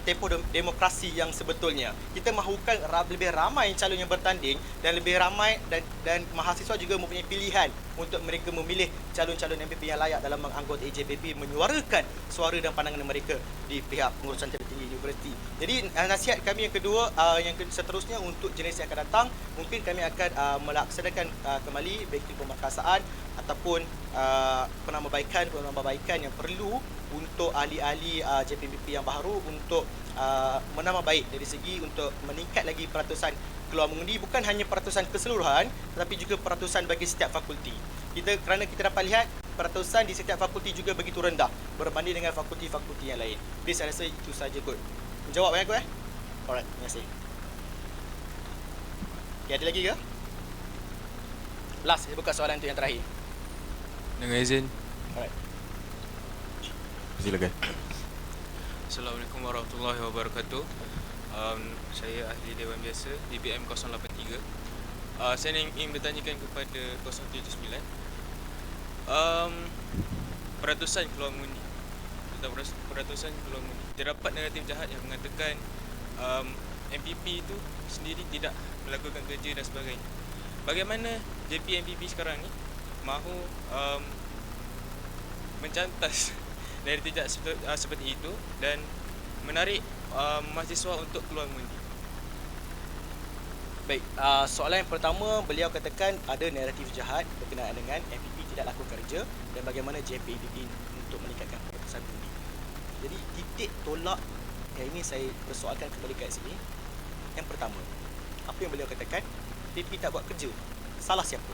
tempoh demokrasi yang sebetulnya. Kita mahukan lebih ramai calon yang bertanding dan lebih ramai dan mahasiswa juga mempunyai pilihan untuk mereka memilih calon-calon MPP yang layak dalam menganggota AJPP, menyuarakan suara dan pandangan mereka di pihak pengurusan tertinggi universiti. Jadi nasihat kami yang kedua, yang seterusnya untuk generasi yang akan datang, mungkin kami akan melaksanakan kembali baik itu pemerkasaan ataupun penambahbaikan yang perlu untuk ahli-ahli JPMPP yang baru untuk menambah baik dari segi untuk meningkat lagi peratusan keluar mengundi, bukan hanya peratusan keseluruhan tetapi juga peratusan bagi setiap fakulti. Kerana kita dapat lihat peratusan di setiap fakulti juga begitu rendah berbanding dengan fakulti-fakulti yang lain. Jadi saya rasa itu saja kot. Menjawab aku Alright, terima kasih. Okay, ada lagi ke? Last, saya buka soalan tu yang terakhir. Dengan izin. Alright. Silakan. Assalamualaikum warahmatullahi wabarakatuh. Saya ahli Dewan Biasa DPM 083. Saya ingin bertanyakan kepada 079. Peratusan keluar mengundi. Tentang peratusan keluar mengundi. Terdapat naratif jahat yang mengatakan MPP itu sendiri tidak melakukan kerja dan sebagainya. Bagaimana JPMPP sekarang ni mahu mencantas naratif jahat seperti itu dan menarik mahasiswa untuk keluar mengundi? Baik, soalan yang pertama, beliau katakan ada naratif jahat berkenaan dengan MPP tidak lakukan kerja dan bagaimana JPMPP untuk meningkatkan peratusan undi. Jadi titik tolak yang ini saya persoalkan kembali kat sini. Yang pertama, apa yang beliau katakan, MPP tak buat kerja. Salah siapa?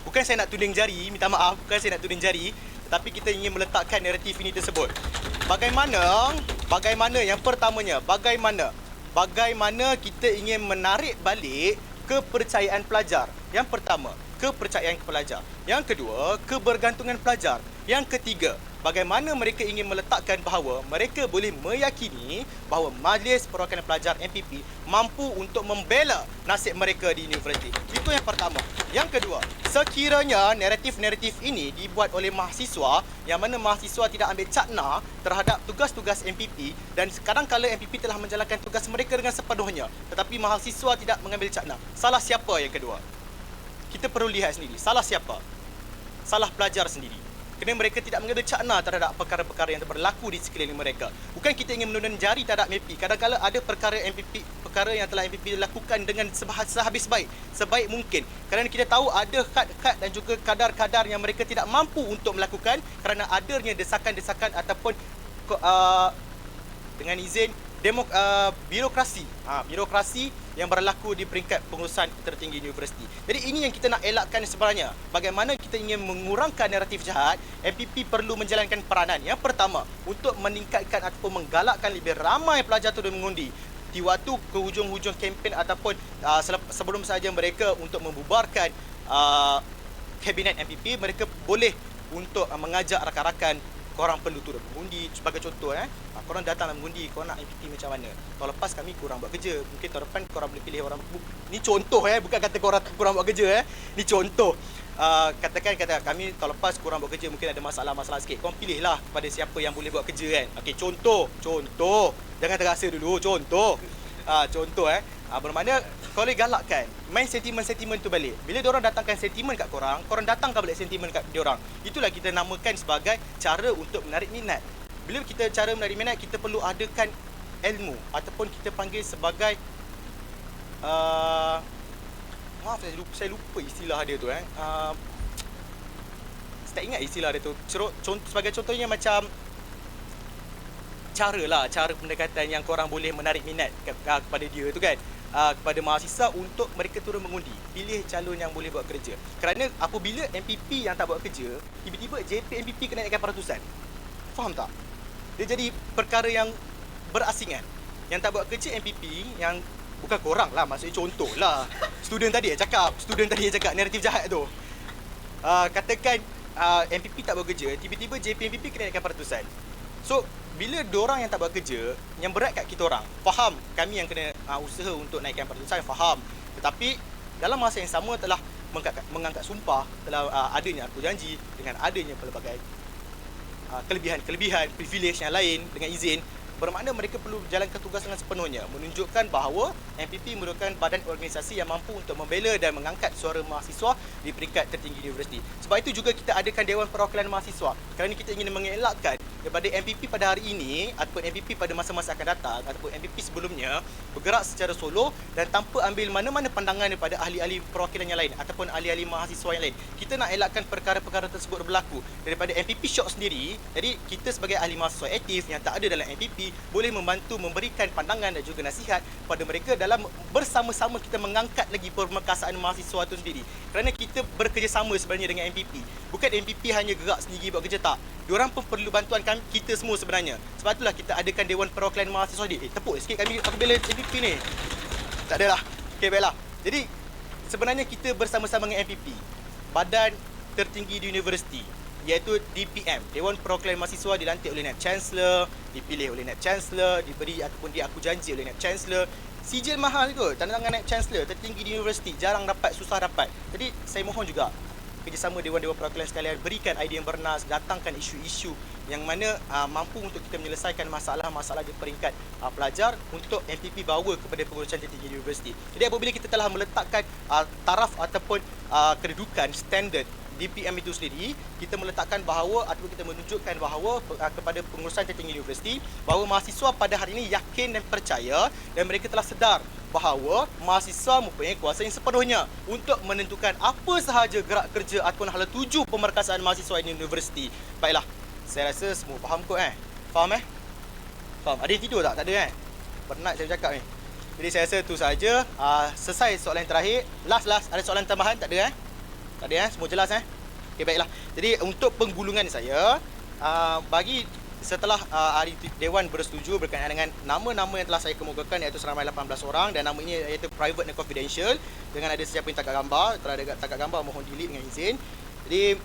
Bukan saya nak tuding jari, minta maaf, bukan saya nak tuding jari, tetapi kita ingin meletakkan naratif ini tersebut. Bagaimana yang pertamanya, bagaimana kita ingin menarik balik kepercayaan pelajar. Yang pertama, kepercayaan pelajar. Yang kedua, kebergantungan pelajar. Yang ketiga, bagaimana mereka ingin meletakkan bahawa mereka boleh meyakini bahawa Majlis Perwakilan Pelajar MPP mampu untuk membela nasib mereka di universiti. Itu yang pertama. Yang kedua, sekiranya naratif-naratif ini dibuat oleh mahasiswa yang mana mahasiswa tidak ambil cakna terhadap tugas-tugas MPP dan kadang-kala MPP telah menjalankan tugas mereka dengan sepenuhnya tetapi mahasiswa tidak mengambil cakna. Salah siapa yang kedua? Kita perlu lihat sendiri. Salah siapa? Salah pelajar sendiri. Kerana mereka tidak mengambil cakna terhadap perkara-perkara yang berlaku di sekeliling mereka. Bukan kita ingin menunjuk jari terhadap MPP. Kadang-kadang ada perkara yang telah MPP lakukan dengan sehabis baik, sebaik mungkin. Kerana kita tahu ada kad-kad dan juga kadar-kadar yang mereka tidak mampu untuk melakukan kerana adanya desakan-desakan ataupun dengan izin birokrasi yang berlaku di peringkat pengurusan tertinggi universiti. Jadi ini yang kita nak elakkan sebenarnya. Bagaimana kita ingin mengurangkan naratif jahat, MPP perlu menjalankan peranan. Yang pertama, untuk meningkatkan ataupun menggalakkan lebih ramai pelajar turun mengundi. Di waktu ke hujung-hujung kempen ataupun sebelum saja mereka untuk membubarkan kabinet MPP, mereka boleh untuk mengajak rakan-rakan, korang perlu turun mengundi. Sebagai contoh, korang datang mengundi, korang nak MPP macam mana? Tahun lepas kami kurang buat kerja, mungkin tahun depan korang boleh pilih orang. Ni contoh, bukan kata korang kurang buat kerja. Ni contoh. Katakan kami tahun lepas kurang buat kerja, mungkin ada masalah-masalah sikit, korang pilihlah kepada siapa yang boleh buat kerja kan. Okey, contoh. Jangan terasa dulu, contoh. Bermakna korang boleh galakkan, main sentimen-sentimen tu balik. Bila diorang datangkan sentimen kat korang, korang datangkan balik sentimen kat diorang. Itulah kita namakan sebagai cara untuk menarik minat. Bila kita cara menarik minat, kita perlu adakan ilmu ataupun kita panggil sebagai maaf saya lupa istilah dia tu saya tak ingat istilah dia tu. Sebagai contohnya macam cara pendekatan yang korang boleh menarik minat kepada dia tu kan, kepada mahasiswa untuk mereka turun mengundi, pilih calon yang boleh buat kerja. Kerana apabila MPP yang tak buat kerja, tiba-tiba JPMPP kena naikkan peratusan. Faham tak? Dia jadi perkara yang berasingan. Yang tak buat kerja MPP, yang bukan korang lah, maksudnya contoh lah. Student tadi yang cakap naratif jahat tu. Katakan MPP tak buat kerja, tiba-tiba JPMPP kena naikkan peratusan. So bila diorang yang tak buat kerja, yang berat kat kita orang. Faham kami yang kena usaha untuk naikkan peratusan, faham. Tetapi dalam masa yang sama telah mengangkat sumpah, telah adanya aku janji dengan adanya pelbagai kelebihan, privilege yang lain dengan izin, bermakna mereka perlu menjalankan tugas dengan sepenuhnya, menunjukkan bahawa MPP merupakan badan organisasi yang mampu untuk membela dan mengangkat suara mahasiswa di peringkat tertinggi universiti. Sebab itu juga kita adakan Dewan Perwakilan Mahasiswa, kerana kita ingin mengelakkan daripada MPP pada hari ini ataupun MPP pada masa-masa akan datang ataupun MPP sebelumnya bergerak secara solo dan tanpa ambil mana-mana pandangan daripada ahli-ahli perwakilan yang lain ataupun ahli-ahli mahasiswa yang lain. Kita nak elakkan perkara-perkara tersebut berlaku daripada MPP shock sendiri. Jadi kita sebagai ahli mahasiswa aktif yang tak ada dalam MPP boleh membantu memberikan pandangan dan juga nasihat kepada mereka dalam bersama-sama kita mengangkat lagi permekasaan mahasiswa itu sendiri. Kerana kita bekerjasama sebenarnya dengan MPP. Bukan MPP hanya gerak sendiri buat kerja, tak. Diorang pun perlu bantuan kita semua sebenarnya. Sebab itulah kita adakan Dewan Perwakilan Mahasiswa ni. Tepuk sikit kami aku bela MPP ni. Tak adalah. Okey, baiklah. Jadi sebenarnya kita bersama-sama dengan MPP, badan tertinggi di universiti, iaitu DPM, Dewan Perwakilan Mahasiswa, dilantik oleh Naib Chancellor, dipilih oleh Naib Chancellor, diberi ataupun aku janji oleh Naib Chancellor. Sijil mahal tu, tanda tangan Naib Chancellor, tertinggi di universiti, jarang dapat, susah dapat. Jadi saya mohon juga kerjasama Dewan-Dewan Perwakilan sekalian, berikan idea yang bernas, datangkan isu-isu yang mana mampu untuk kita menyelesaikan masalah-masalah di peringkat pelajar untuk MPP bawa kepada pengurusan tertinggi universiti. Jadi apabila kita telah meletakkan taraf ataupun kedudukan standard DPM itu sendiri, kita meletakkan bahawa ataupun kita menunjukkan bahawa kepada pengurusan tertinggi universiti bahawa mahasiswa pada hari ini yakin dan percaya dan mereka telah sedar bahawa mahasiswa mempunyai kuasa yang sepenuhnya untuk menentukan apa sahaja gerak kerja ataupun hala tuju pemerkasaan mahasiswa di universiti. Baiklah, saya rasa semua faham kot Faham Faham? Ada yang tidur tak? Tak ada Penat saya bercakap ni. Jadi saya rasa itu sahaja. Selesai soalan yang terakhir. Last, ada soalan tambahan? Tak ada Tak ada Semua jelas Okey, baiklah. Jadi untuk penggulungan saya, bagi setelah ahli Dewan bersetuju berkaitan dengan nama-nama yang telah saya kemukakan, iaitu seramai 18 orang, dan nama ini iaitu private dan confidential, dengan ada sesiapa yang takat gambar. Kalau ada takat gambar, mohon delete dengan izin. Jadi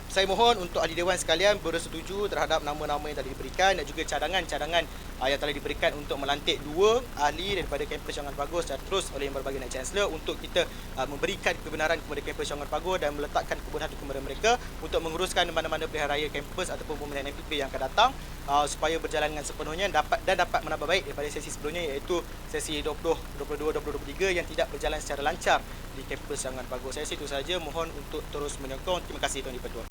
saya mohon untuk ahli Dewan sekalian bersetuju terhadap nama-nama yang telah diberikan dan juga cadangan-cadangan yang telah diberikan untuk melantik 2 ahli daripada kampus Syarikat Bagus secara terus oleh yang berbagai Naib Chancellor untuk kita memberikan kebenaran kepada kampus Syarikat Bagus dan meletakkan kebenaran kepada mereka untuk menguruskan mana-mana pilihan raya kampus ataupun pemilihan MPP yang akan datang supaya berjalan dengan sepenuhnya dapat menambah baik daripada sesi sebelumnya, iaitu sesi 2022-2023 yang tidak berjalan secara lancar di kampus Syarikat Bagus. Saya itu saja, mohon untuk terus menyokong. Terima kasih Tuan Di-Pertua.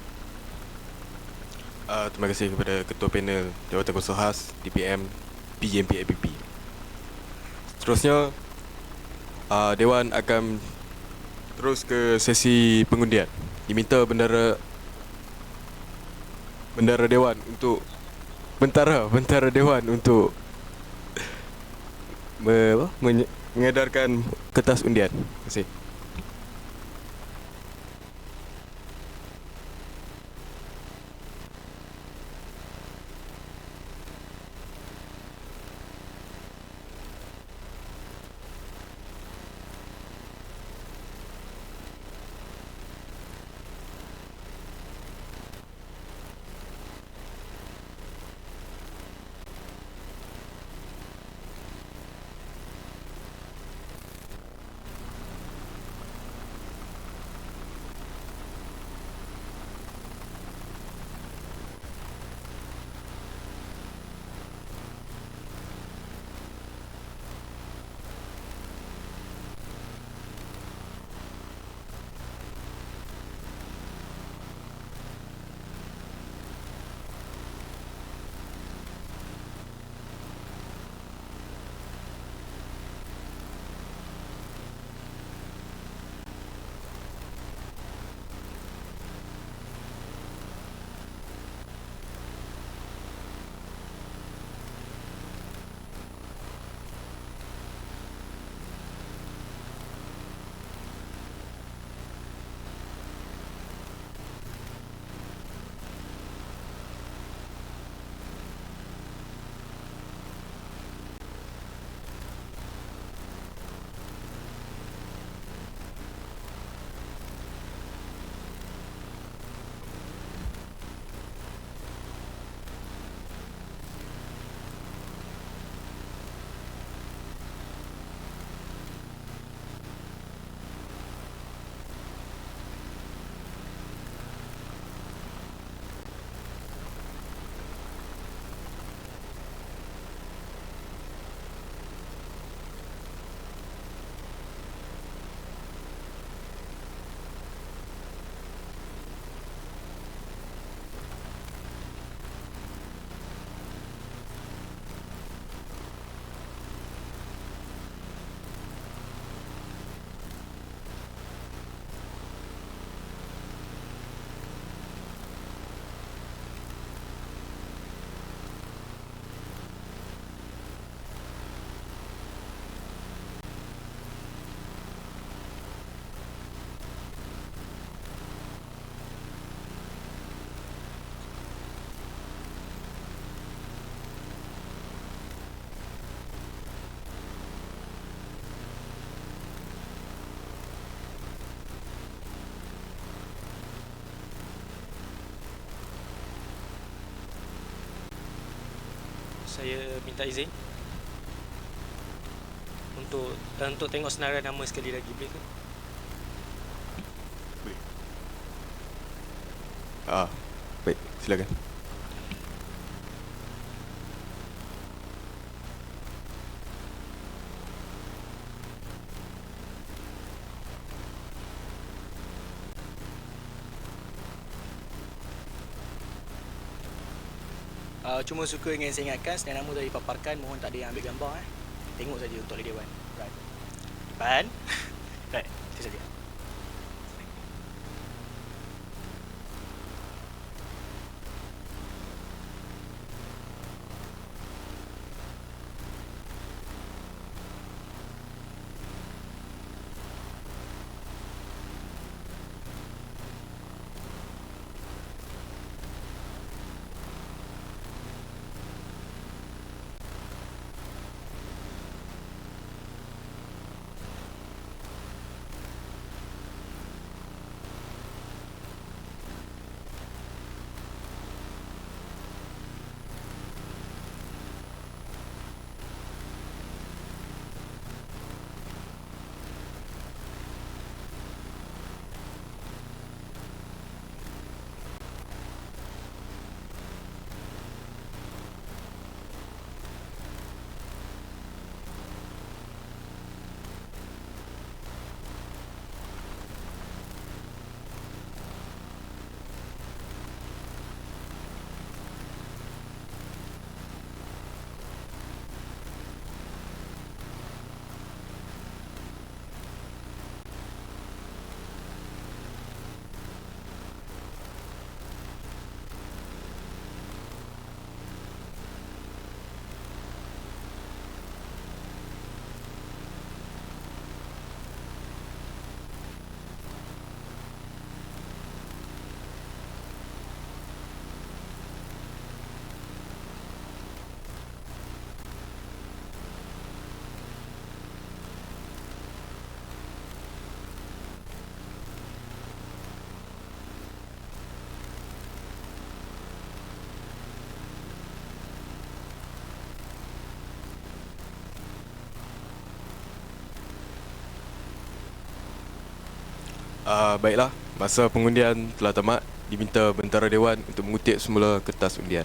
Terima kasih kepada Ketua Panel Jawatan Khusus Khas DPM PJMP APP. Seterusnya Dewan akan terus ke sesi pengundian. Diminta bendara Dewan untuk bentara Dewan untuk mengedarkan kertas undian. Terima kasih. saya minta izin untuk tengok senarai nama sekali lagi, boleh ke? Baik, silakan. Cuma suka ingin saya ingatkan, senarai nama dah dipaparkan, mohon tak ada yang ambil gambar. Tengok saja untuk ahli dewan. Right. Depan. Right, itu saja. Baiklah, masa pengundian telah tamat. Diminta bentara dewan untuk mengutip semula kertas undian.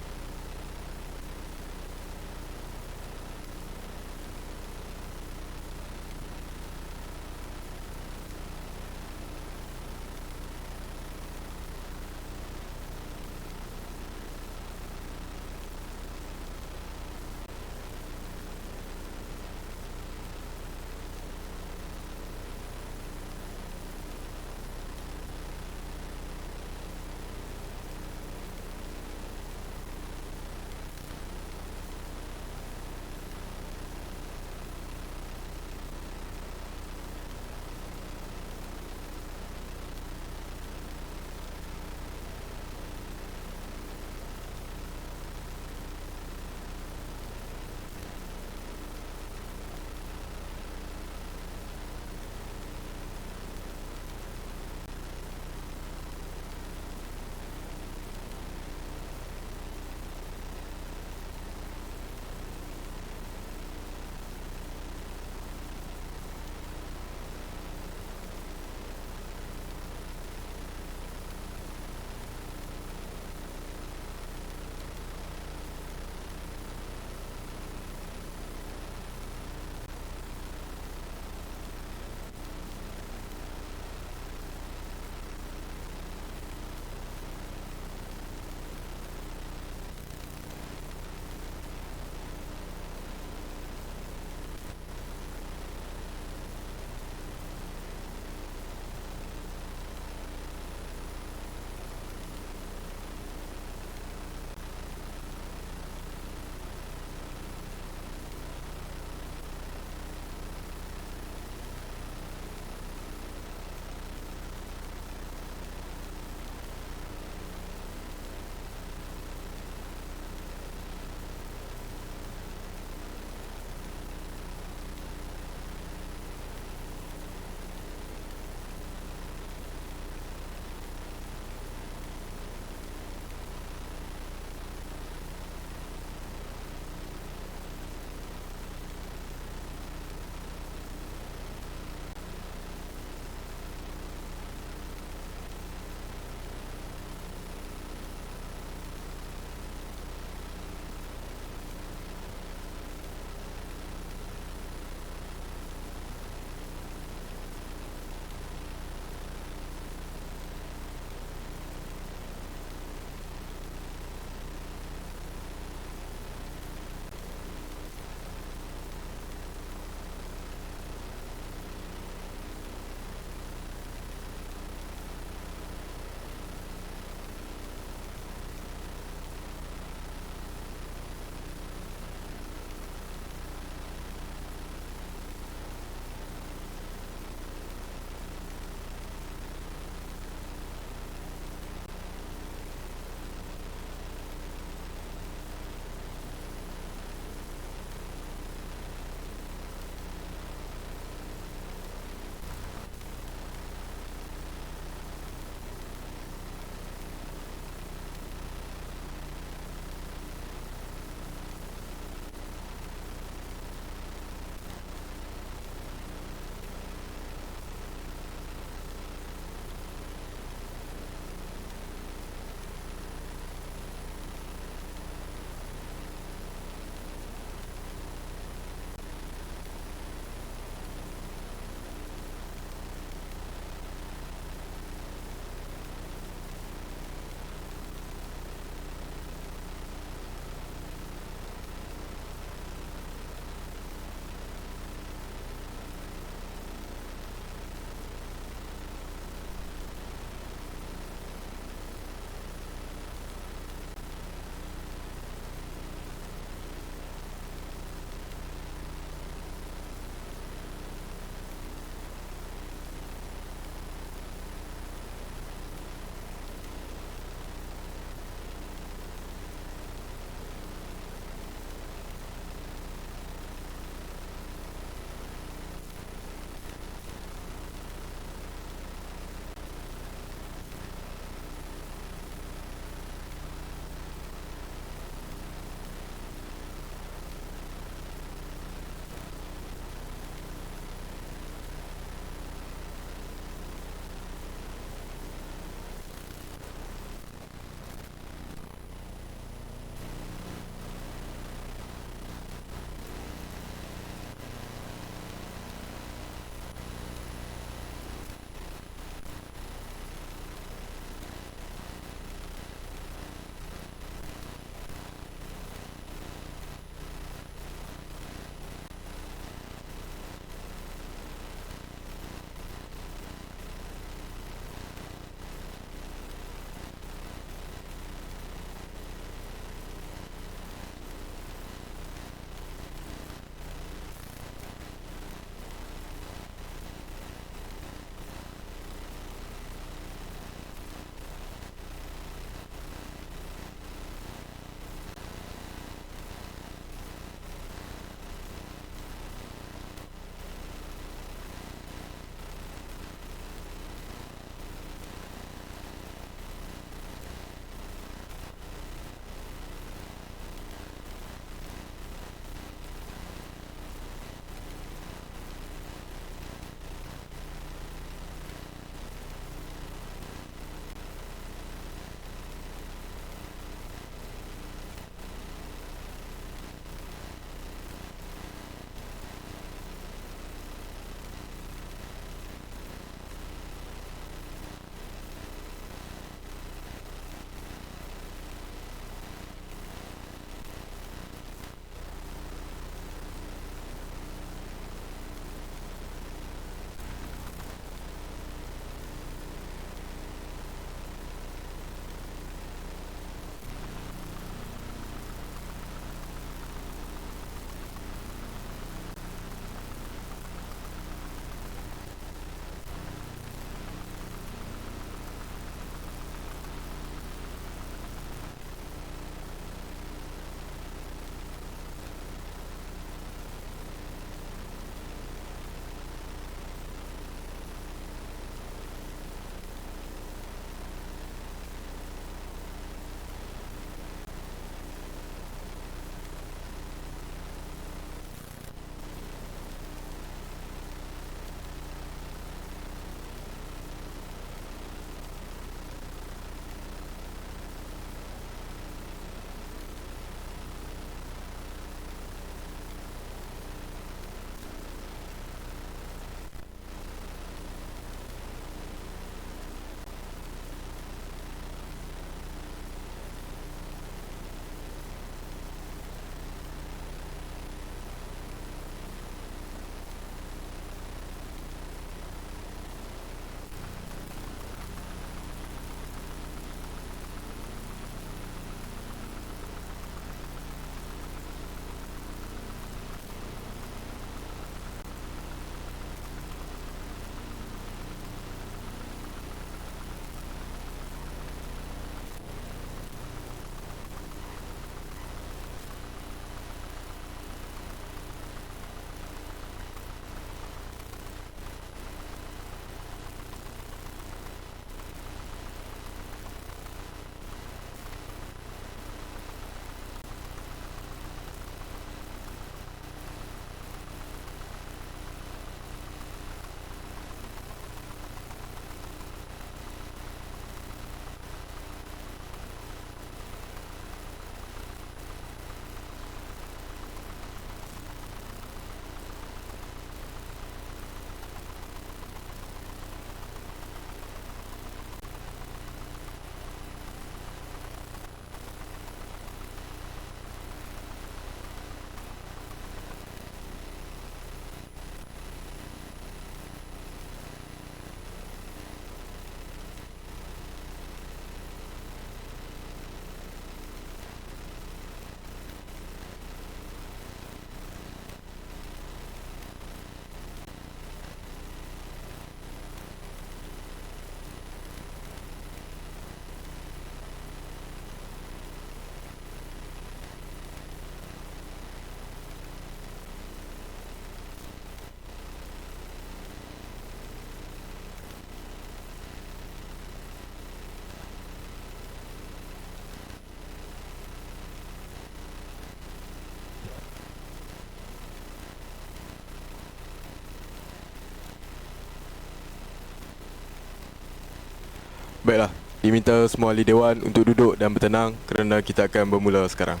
Baiklah, diminta semua ahli dewan untuk duduk dan bertenang kerana kita akan bermula sekarang.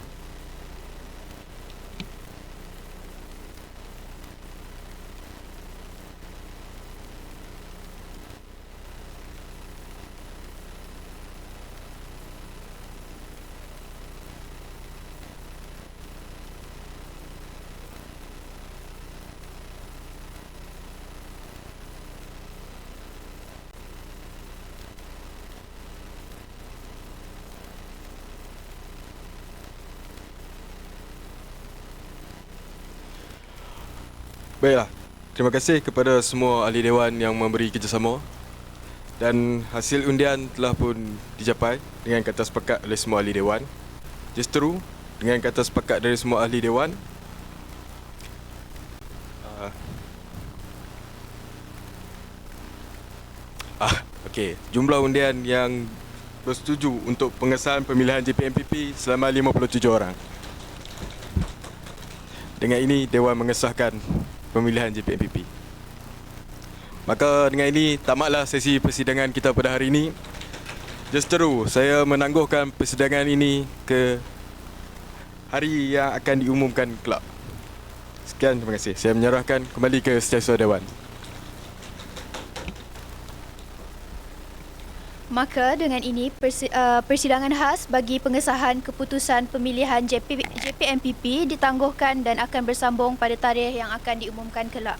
Baiklah, terima kasih kepada semua ahli dewan yang memberi kerjasama. Dan hasil undian telah pun dicapai dengan kata sepakat oleh semua ahli dewan. Justeru, dengan kata sepakat dari semua ahli dewan, jumlah undian yang bersetuju untuk pengesahan pemilihan JPMPP selama 57 orang. Dengan ini, Dewan mengesahkan pemilihan JPMPP. Maka dengan ini, tamatlah sesi persidangan kita pada hari ini. Justeru, saya menangguhkan persidangan ini ke hari yang akan diumumkan kelak. Sekian, terima kasih. Saya menyerahkan kembali ke Setiausaha Dewan. Maka dengan ini persidangan khas bagi pengesahan keputusan pemilihan JPMPP ditangguhkan dan akan bersambung pada tarikh yang akan diumumkan kelak.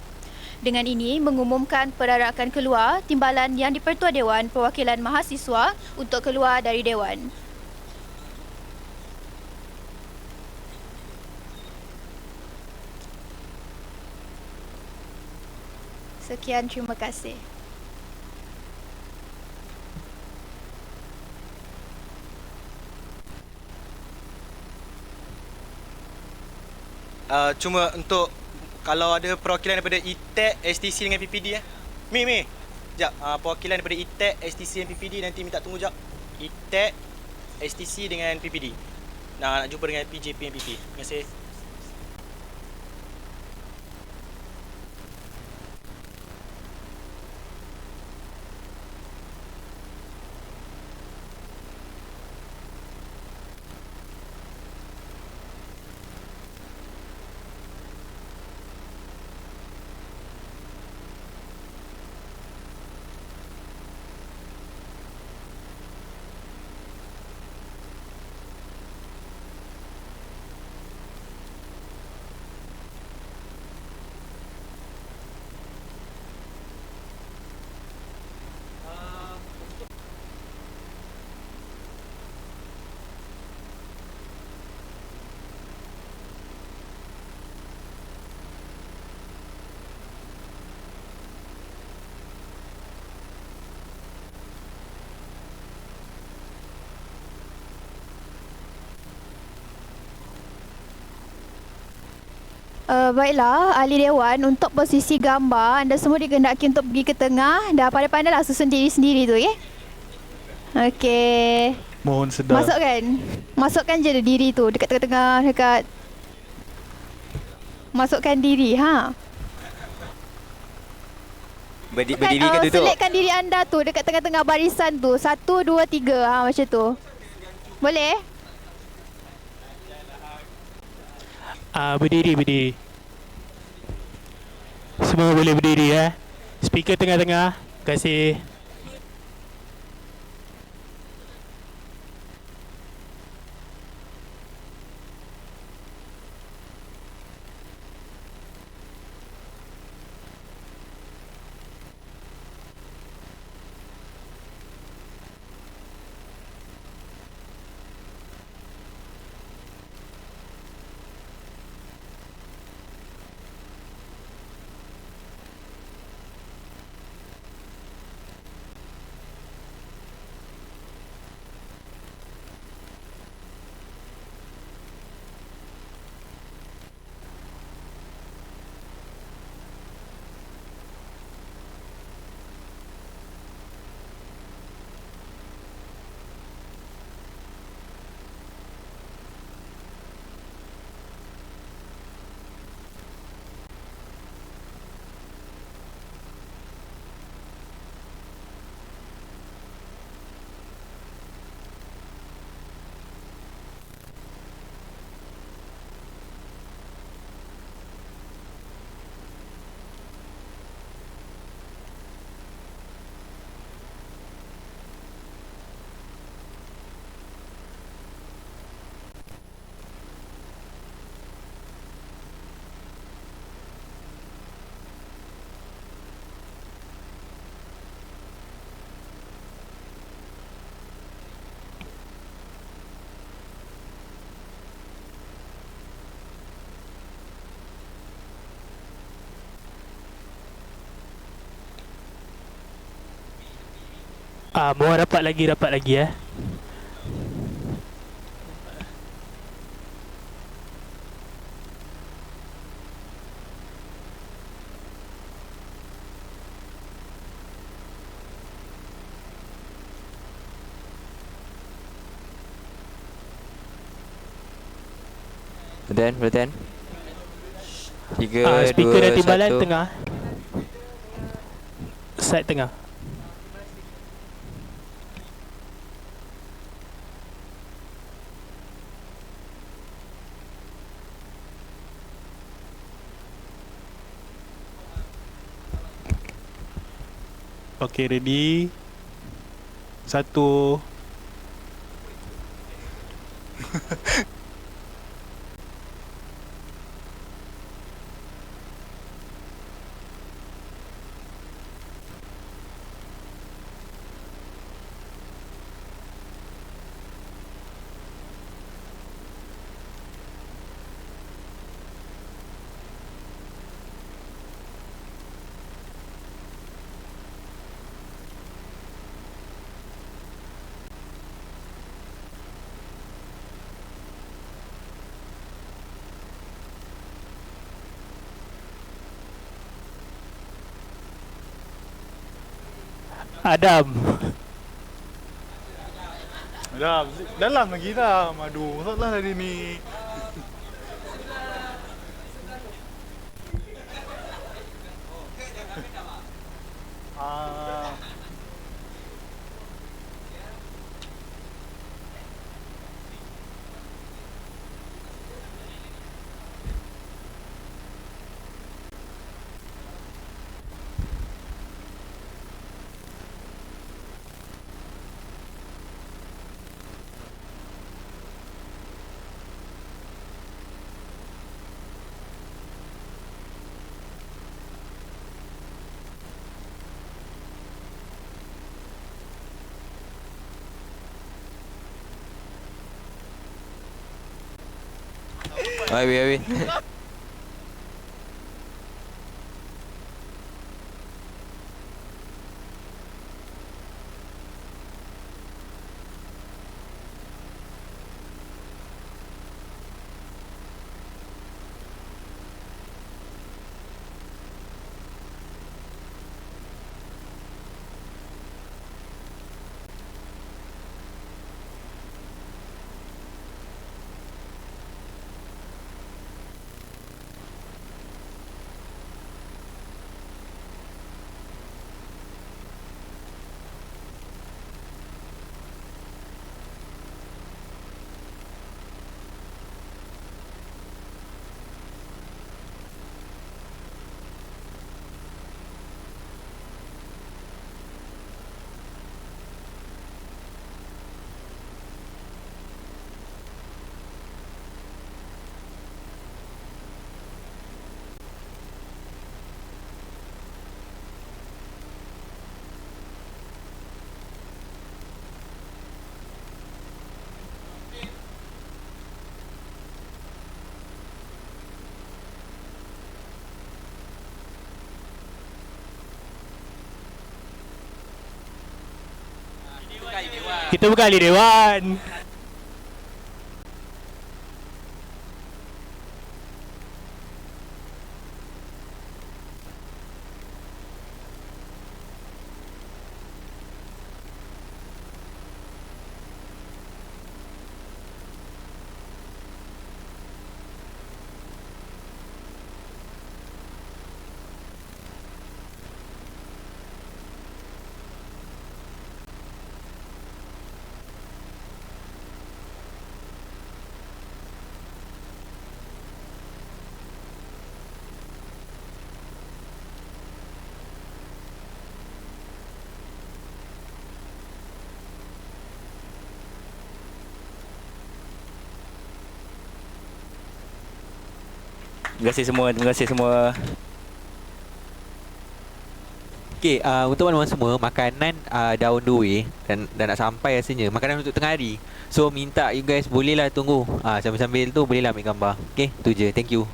Dengan ini mengumumkan perarakan keluar timbalan yang di-Pertua Dewan Perwakilan Mahasiswa untuk keluar dari Dewan. Sekian, terima kasih. Cuma untuk kalau ada perwakilan daripada ITEC, STC dengan PPD Mi, sekejap. Perwakilan daripada ITEC, STC dan PPD nanti minta tunggu sekejap. ITEC, STC dengan PPD. Nak jumpa dengan PJP dan PP. Terima kasih. Baiklah, ahli dewan, untuk posisi gambar anda semua dikehendaki untuk pergi ke tengah dan pandai-pandailah susun diri sendiri tu, okey? Okey. Mohon sedar. Masukkan je diri tu dekat tengah-tengah, dekat. Masukkan diri, Berdiri ke duduk? Selitkan diri anda tu dekat tengah-tengah barisan tu. 1, 2, 3, macam tu. Boleh? Berdiri. Semua boleh berdiri ya. Speaker tengah-tengah. Terima kasih. Mohon rapat lagi ya. Berdan. 3, Speaker 2, dan timbalan 1. tengah. Side tengah. Okay, ready. 1. Adam. Dalam lagi dah. Aduh, salah tadi ni. Wait. Kita bukan ahli dewan. Terima kasih semua. Okey, untuk teman-teman semua, makanan dah on the way dan nak sampai rasanya. Makanan untuk tengah hari. So minta you guys bolehlah tunggu. Sambil-sambil tu bolehlah ambil gambar. Okey, tu je. Thank you.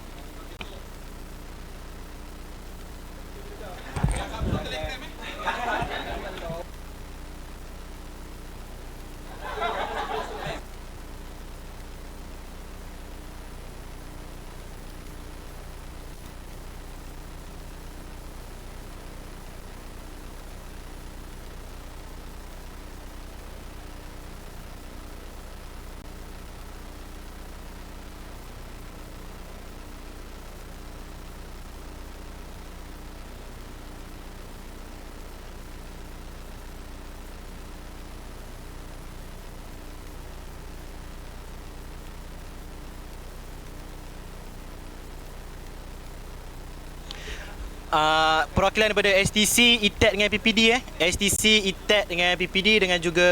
perwakilan daripada STC, ITET dengan PPD STC, ITET dengan PPD dengan juga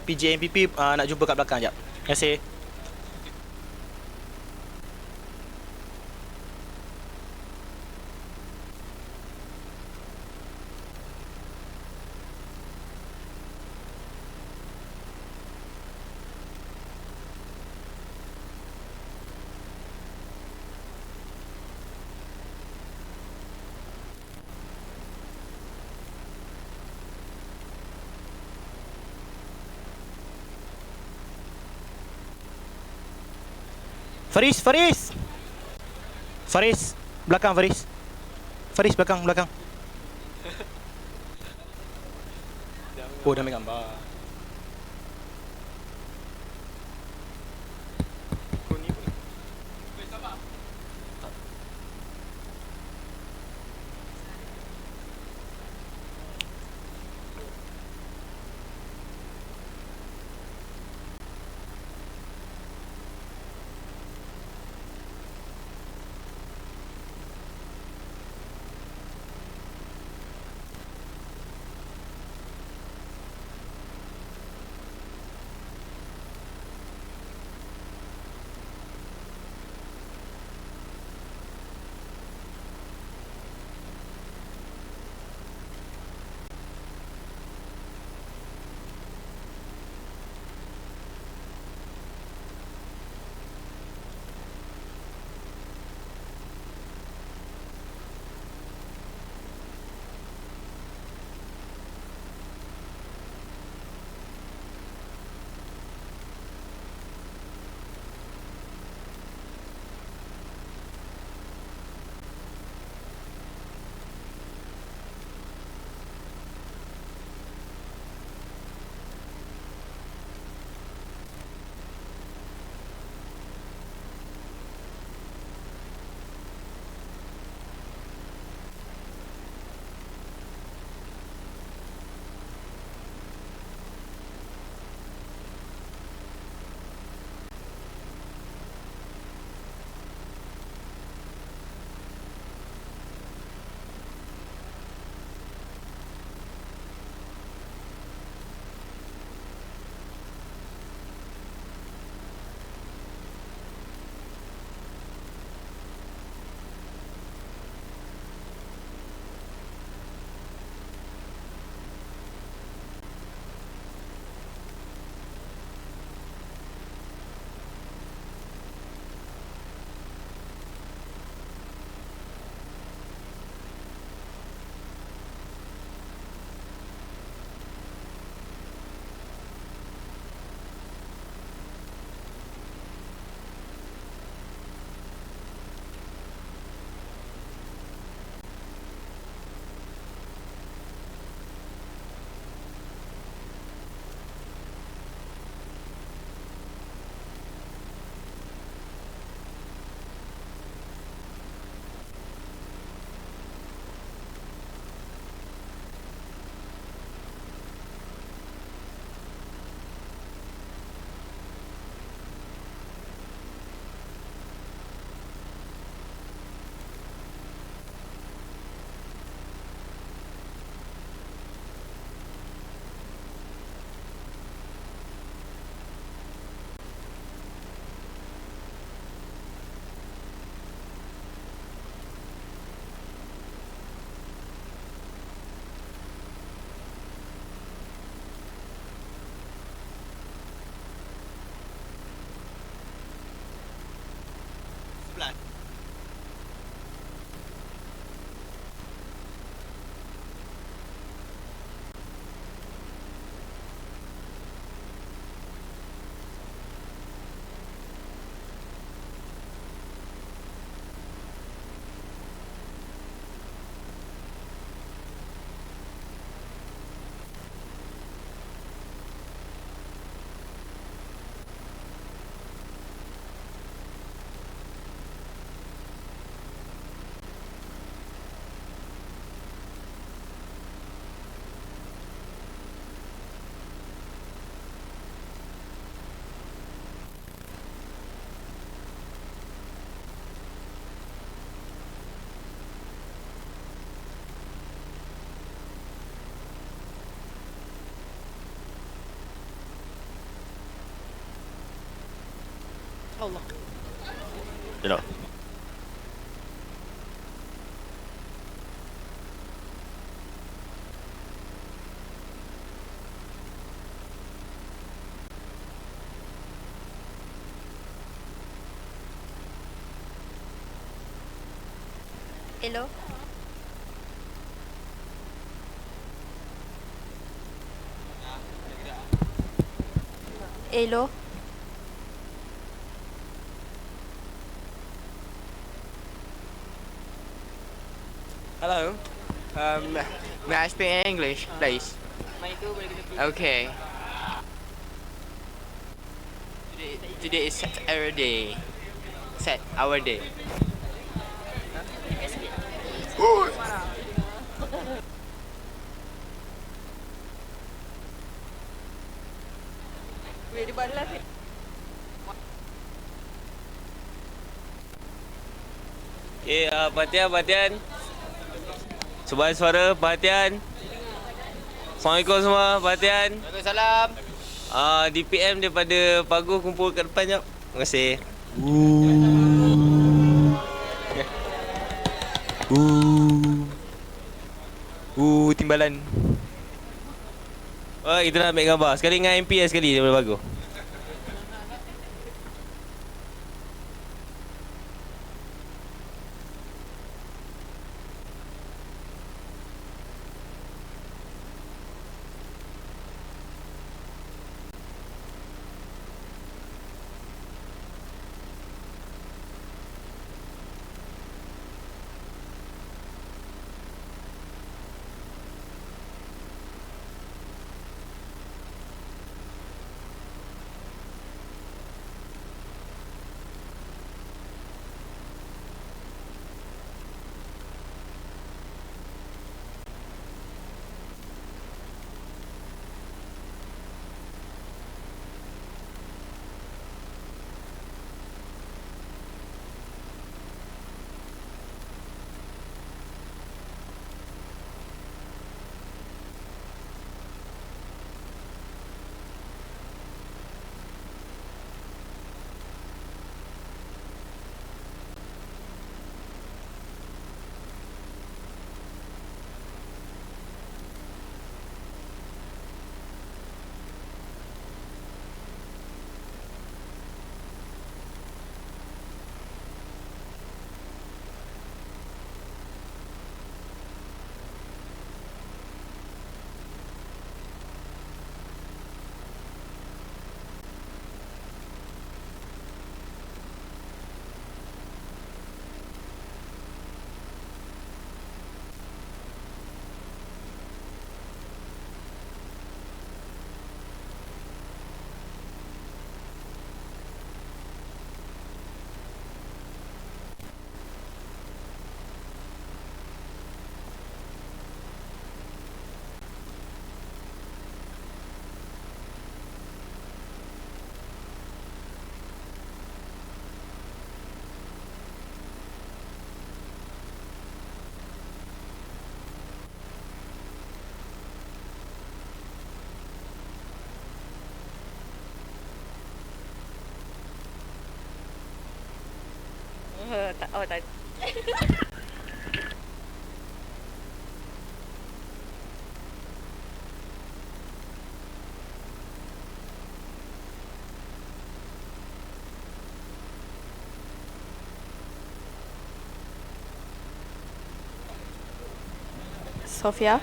PJMPP nak jumpa kat belakang jap. Terima kasih. Faris, belakang Faris. Faris belakang. Oh, dah ambil gambar. Allah. Tidak. Hello. Hello. Hello. May I speak in English, please? Okay. Today is set our day. Set our day. Okay, perhatian. Sebuah suara, perhatian. Assalamualaikum semua, perhatian. Waalaikumsalam. DPM daripada Paguh kumpul kat depan jap. Terima kasih. Timbalan. Oh, kita nak ambil gambar. Sekali dengan MP sekali daripada Paguh. Tak. Sofia.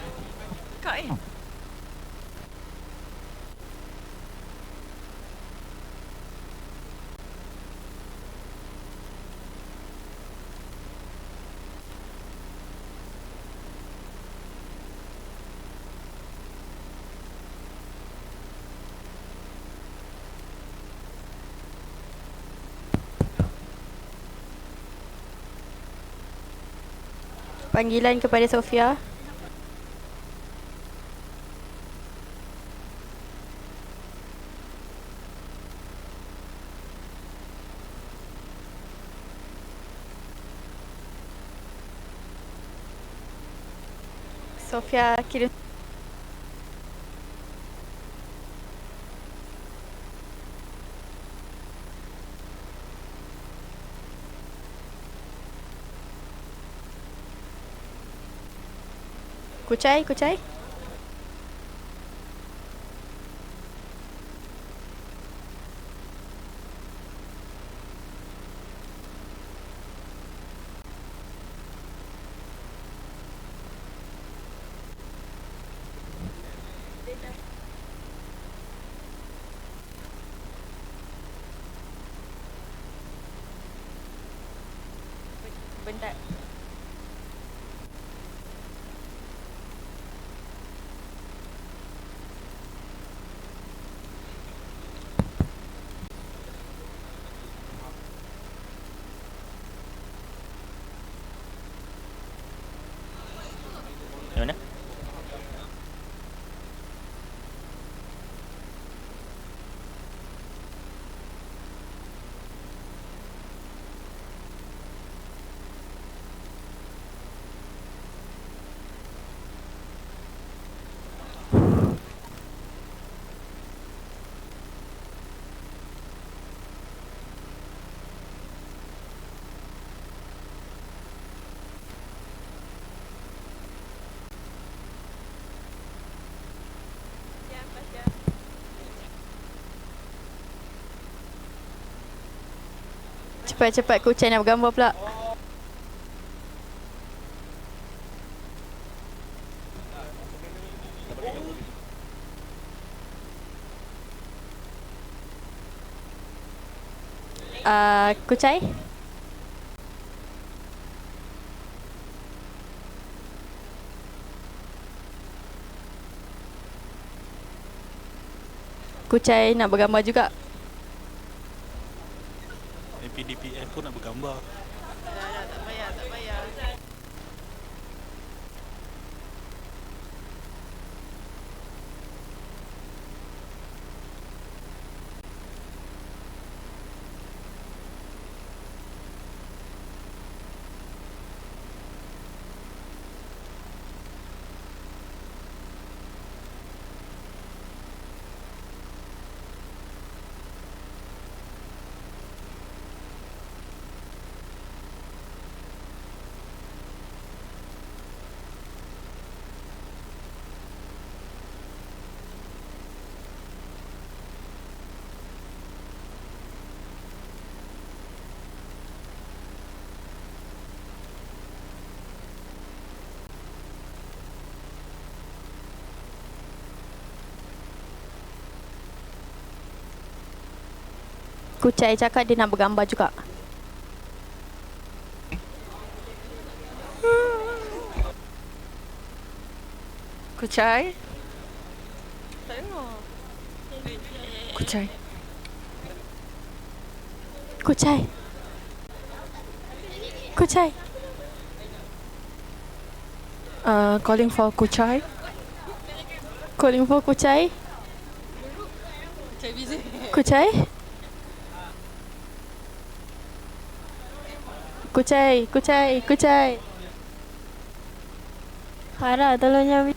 Kak Panggilan kepada Sofia. Sofia kirim. Kucai, kucai. Bentar. Mana? Cepat-cepat kucai nak bergambar pula. Kucai. Kucai nak bergambar juga. MPDPM pun nak bergambar. Tak payah, tak payah. Kucai cakap dia nak bergambar juga. Kucai. Tak dengar. Kucai. Kucai. Kucai. Calling for Kucai. Calling for Kucai. Kucai. Kucai, Kucai, Kucai. Farah, tolong nyambi.